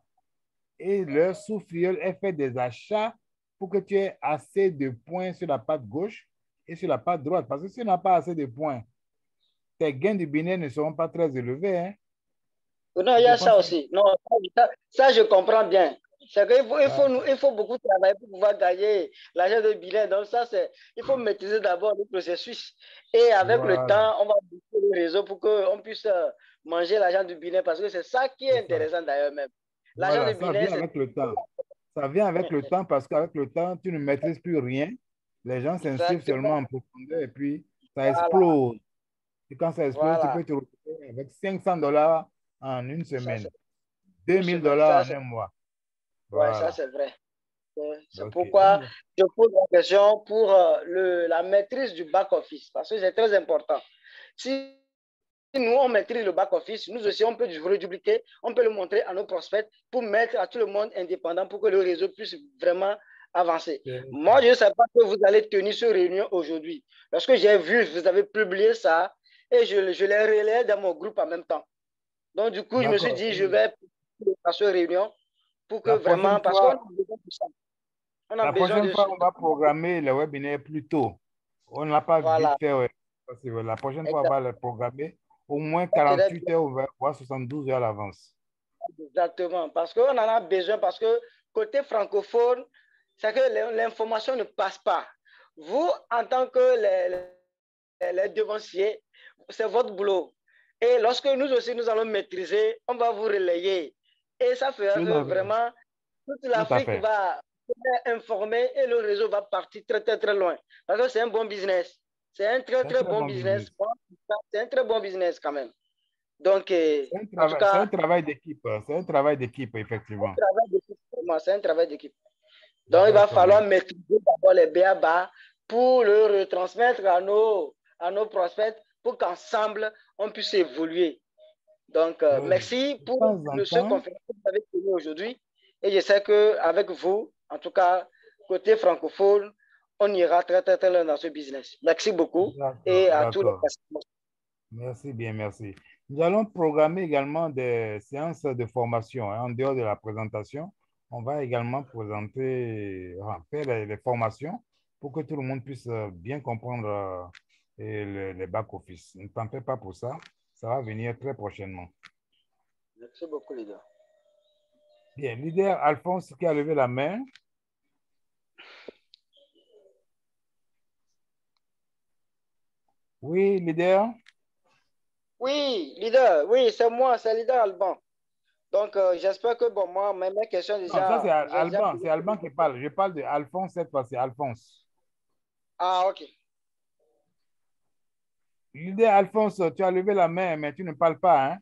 et leurs sous-filleuls aient fait des achats pour que tu aies assez de points sur la patte gauche et sur la patte droite. Parce que si tu n'as pas assez de points, tes gains du binaire ne seront pas très élevés. Hein. Non, il Tu y a comprends ça ça? aussi. Non, ça, je comprends bien. C'est qu'il faut, Ouais. il faut beaucoup travailler pour pouvoir gagner l'argent de bilan. Donc, il faut maîtriser d'abord le processus. Et avec le Voilà, temps, on va booster le réseau pour qu'on puisse manger l'argent du bilan parce que c'est ça qui est c'est ça. intéressant d'ailleurs même. L'argent Voilà, de ça bilan, vient c'est. avec le temps. Ça vient avec le temps parce qu'avec le temps, tu ne maîtrises plus rien. Les gens s'inscrivent seulement Exactement. en profondeur et puis ça Voilà. explose. Et quand ça explose, tu Voilà. peux te retrouver avec $500 en une Ça, c'est semaine, deux une mille semaine. dollars en un mois. Ouais, ça, Voilà. c'est vrai. C'est Ok. pourquoi je pose la question pour la maîtrise du back-office, parce que c'est très important. Si nous, on maîtrise le back-office, nous aussi, on peut redupliquer, on peut le montrer à nos prospects pour mettre à tout le monde indépendant pour que le réseau puisse vraiment avancer. Moi, je ne sais pas que vous allez tenir cette réunion aujourd'hui. Lorsque j'ai vu, vous avez publié ça et je l'ai relayé dans mon groupe en même temps. Donc, du coup, je me suis dit, je vais à cette réunion pour que La vraiment, prochaine parce qu'on a fois, besoin de ça. On a la besoin prochaine de fois, ça. on va programmer le webinaire plus tôt. On n'a pas vite Voilà. fait. Ouais. Parce que la prochaine fois, on va le programmer au moins Ça serait 48 bien. heures, voire 72 heures à l'avance. Exactement. Parce qu'on en a besoin, parce que côté francophone, c'est que l'information ne passe pas. Vous, en tant que les devanciers, c'est votre boulot. Et lorsque nous aussi, nous allons maîtriser, on va vous relayer. Et ça fera Tout que à fait. vraiment, toute Tout à l'Afrique fait. va être informée et le réseau va partir très, très, très loin. Parce que c'est un bon business. C'est un très, C'est un très très bon bon business. business. C'est un très bon business quand même. Donc, en tout C'est un cas, travail d'équipe. C'est un travail d'équipe, effectivement. c'est un travail d'équipe. Donc, il va falloir maîtriser d'abord les BABA pour le retransmettre à nos prospects pour qu'ensemble, on puisse évoluer. Donc, merci pour ce conférence que vous avez tenu aujourd'hui. Et je sais qu'avec vous, en tout cas, côté francophone, on ira très, très, très loin dans ce business. Merci beaucoup et à tous les participants. Merci bien, merci. Nous allons programmer également des séances de formation. En dehors de la présentation, on va également faire les formations pour que tout le monde puisse bien comprendre les back-office. Ne t'en fais pas pour ça. Ça va venir très prochainement. Merci beaucoup, leader. Bien, leader Alphonse qui a levé la main. Oui, leader. Oui, leader. Oui, c'est moi, c'est leader Alban. Donc, j'espère que, bon, moi, mes questions Non, ça c'est déjà... Alban. C'est Alban qui parle. Je parle de Alphonse cette fois, c'est Alphonse. Ah, ok. Leader Alphonse, tu as levé la main, mais tu ne parles pas, hein?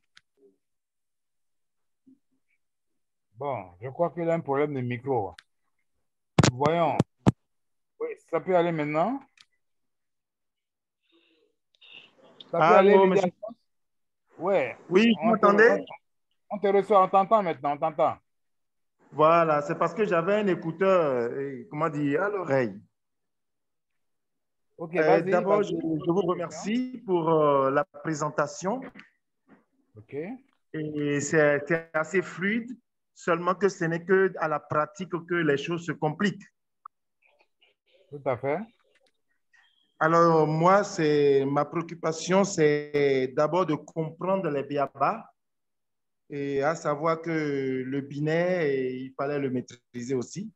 Bon, je crois qu'il a un problème de micro. Voyons. Oui, ça peut aller maintenant. Ça peut aller, Allô, leader monsieur. Alphonse? Ouais. Oui, vous m'entendez? On te reçoit, on t'entend maintenant, on t'entend. Voilà, c'est parce que j'avais un écouteur, comment dire, à l'oreille. Ok, vas-y. D'abord, je vous remercie pour la présentation. Ok. Et c'est assez fluide, seulement que ce n'est qu'à la pratique que les choses se compliquent. Tout à fait. Alors, moi, ma préoccupation, c'est d'abord de comprendre les BABA, et à savoir que le binaire, il fallait le maîtriser aussi.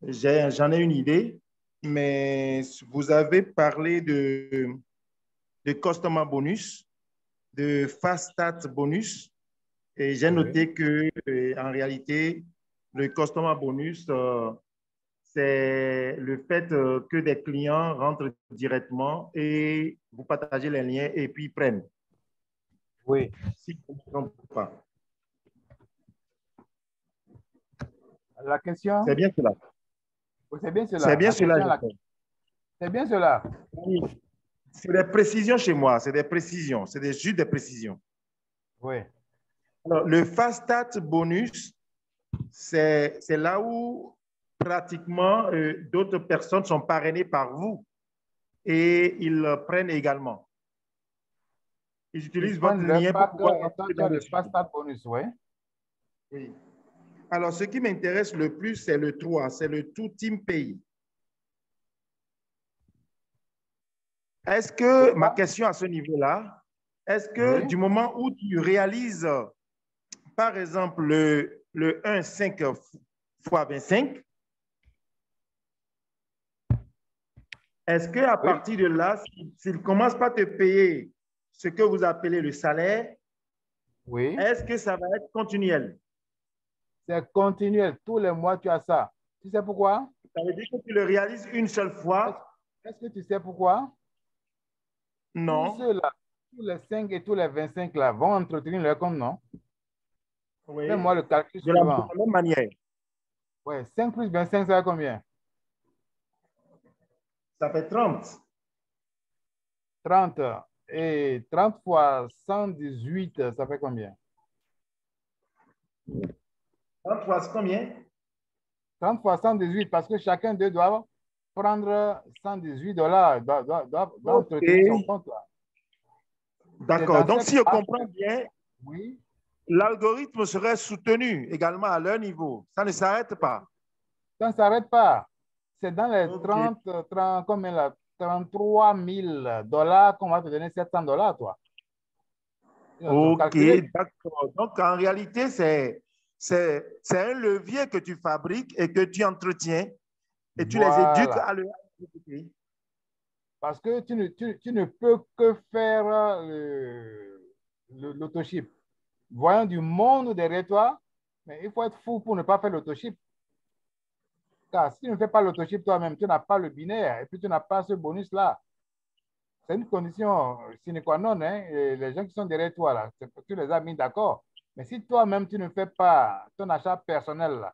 J'en ai une idée, mais vous avez parlé de customer bonus, de fast start bonus, et j'ai noté que en réalité, le customer bonus, c'est le fait que des clients rentrent directement et vous partagez les liens et puis ils prennent. Oui. Si je ne me trompe pas. La question? C'est bien cela. Oui, c'est bien cela. C'est bien cela. C'est bien cela. Oui. C'est des précisions chez moi. C'est des précisions. C'est juste des précisions. Oui. Alors, le fast start bonus, c'est là où pratiquement d'autres personnes sont parrainées par vous et ils prennent également. Ils utilisent votre lien pour pouvoir rentrer dans le fast start bonus, oui. Oui. Alors, ce qui m'intéresse le plus, c'est le 3, c'est le Tout Team Pay. Est-ce que, ma question à ce niveau-là, est-ce que du moment où tu réalises, par exemple, le 1,5 x 25, est-ce qu'à partir de là, s'il commence par te payer ce que vous appelez le salaire, est-ce que ça va être continuel? C'est continuel. Tous les mois, tu as ça. Tu sais pourquoi? Ça veut dire que tu le réalises une seule fois. Est-ce que tu sais pourquoi? Non. Tous ceux-là, tous les 5 et tous les 25 là, vont entretenir leur compte, non? Oui. Fais-moi le calcul de la suivant. même manière. Ouais, 5 plus 25, ça fait combien? Ça fait 30. 30. Et 30 fois 118, ça fait combien? 30 fois, c'est combien? 30 fois 118, parce que chacun d'eux doit prendre 118 $, doit entretenir son OK. compte là. C'est D'accord. dans Donc, cette si je marge, comprends bien, oui, l'algorithme serait soutenu également à leur niveau. Ça ne s'arrête pas. ça ne s'arrête pas. C'est dans les OK. 30 combien là? 33 000 $ qu'on va te donner 700 $, toi. Ils ont OK, calculé. d'accord. Donc, en réalité, c'est un levier que tu fabriques et que tu entretiens et tu les éduques Voilà. à le exécuter. Parce que tu ne peux que faire l'autoship. Voyant du monde derrière toi, mais il faut être fou pour ne pas faire l'autoship. Car si tu ne fais pas l'autoship toi-même, tu n'as pas le binaire et puis tu n'as pas ce bonus-là. C'est une condition sine qua non. Hein, et les gens qui sont derrière toi, là, tu les as mis d'accord. Mais si toi-même, tu ne fais pas ton achat personnel, là,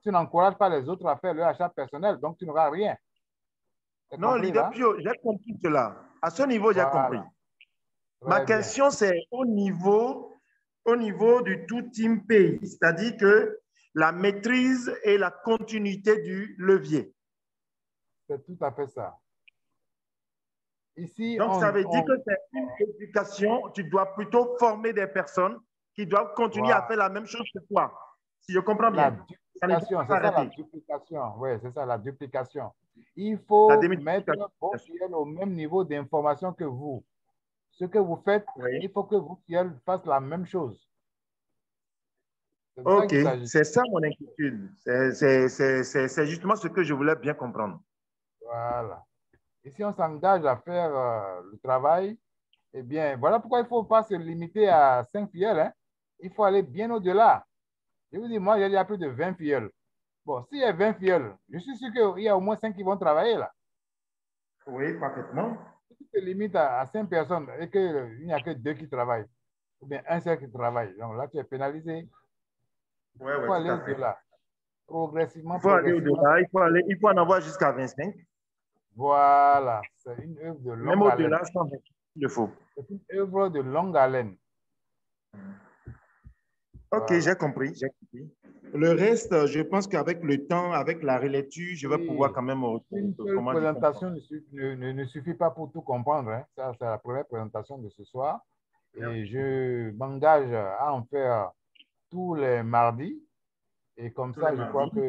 tu n'encourages pas les autres à faire leur achat personnel, donc tu n'auras rien. Tu as Non, compris, leader là? Pio, j'ai compris cela. À ce niveau, j'ai compris. Voilà. Ma Très bien. question, c'est au niveau du tout team pays, c'est-à-dire que la maîtrise et la continuité du levier. C'est tout à fait ça. Ici, Donc, ça veut dire que c'est une éducation, tu dois plutôt former des personnes qui doivent continuer à voilà. faire la même chose que toi, si je comprends La bien. Ça ne doit duplication, pas c'est ça la s'arrêter. duplication. Oui, c'est ça la duplication. Il La faut mettre démultiplication. vos filiales au même niveau d'information que vous. Ce que vous faites, Oui. il faut que vos filiales fassent la même chose. C'est de ça OK, qu'il s'agit. c'est ça mon inquiétude. C'est justement ce que je voulais bien comprendre. Voilà. Et si on s'engage à faire le travail, eh bien, voilà pourquoi il ne faut pas se limiter à 5 filiales. Hein. Il faut aller bien au-delà. Je vous dis, moi, j'ai déjà plus de 20 filiales. Bon, s'il y a 20 filiales, je suis sûr qu'il y a au moins 5 qui vont travailler là. Oui, parfaitement. Si tu te limites à 5 personnes et qu'il n'y a que 2 qui travaillent, ou bien un seul qui travaille, donc là, tu es pénalisé. Oui, Il oui, faut aller tout à fait. au-delà. Il Progressivement, faut aller progressivement. au-delà, il faut en avoir jusqu'à 25. Voilà. C'est une œuvre de Même longue haleine. au-delà, 120, il le faut. C'est une œuvre de longue haleine. OK, Voilà. j'ai compris, j'ai compris. Le reste, je pense qu'avec le temps, avec la relecture, je vais pouvoir Oui. quand même, Une seule comment dire, comprendre. présentation ne suffit pas pour tout comprendre. Hein. Ça, c'est la première présentation de ce soir. Et je m'engage à en faire tous les mardis. Et comme Tous les ça, je crois mardis.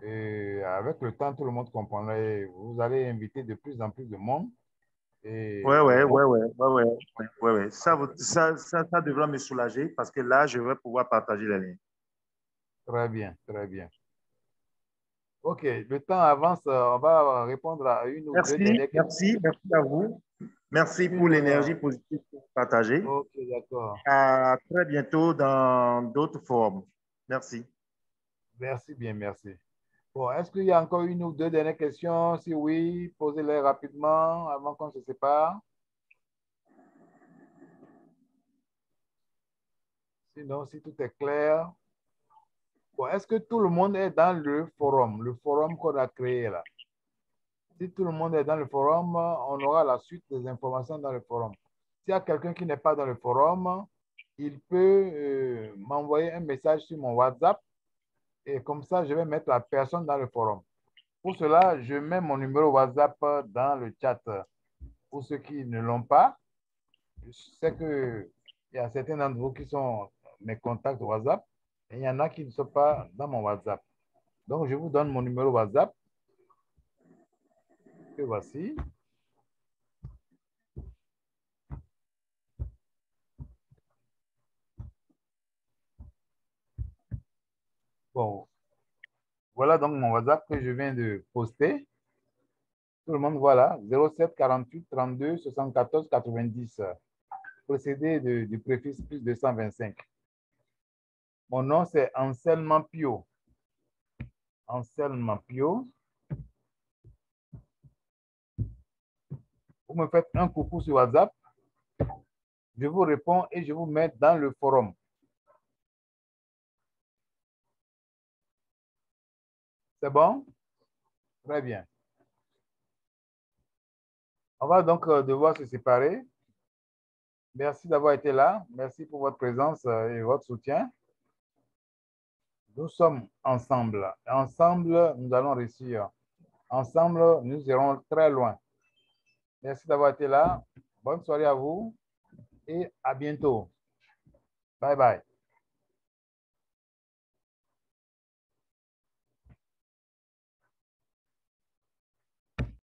que avec le temps, tout le monde comprendra. Et vous allez inviter de plus en plus de monde. Et Ouais, le ouais, groupe, ouais, ouais, ouais, ouais, ouais, ouais, ouais. Ça devra me soulager parce que là, je vais pouvoir partager les liens. très bien, très bien. OK, le temps avance. On va répondre à une ou deux Merci, dernières questions. merci, merci à vous. Merci pour l'énergie positive partagée. OK, d'accord. À très bientôt dans d'autres formes. Merci. Merci bien, merci. Bon, est-ce qu'il y a encore une ou deux dernières questions? Si oui, posez-les rapidement avant qu'on se sépare. Sinon, si tout est clair. Bon, est-ce que tout le monde est dans le forum qu'on a créé là? Si tout le monde est dans le forum, on aura la suite des informations dans le forum. S'il y a quelqu'un qui n'est pas dans le forum, il peut m'envoyer un message sur mon WhatsApp et comme ça, je vais mettre la personne dans le forum. Pour cela, je mets mon numéro WhatsApp dans le chat. Pour ceux qui ne l'ont pas, je sais qu'il y a certains d'entre vous qui sont mes contacts WhatsApp et il y en a qui ne sont pas dans mon WhatsApp. Donc, je vous donne mon numéro WhatsApp. Que voici. Bon, voilà donc mon WhatsApp que je viens de poster. Tout le monde voit là, 07 48 32 74 90, précédé du préfixe plus 225. Mon nom, c'est Anselme Pio. Anselme Pio. Vous me faites un coucou sur WhatsApp. Je vous réponds et je vous mets dans le forum. C'est bon? Très bien. On va donc devoir se séparer. Merci d'avoir été là. Merci pour votre présence et votre soutien. Nous sommes ensemble. Ensemble, nous allons réussir. Ensemble, nous irons très loin. Merci d'avoir été là. Bonne soirée à vous et à bientôt. Bye bye.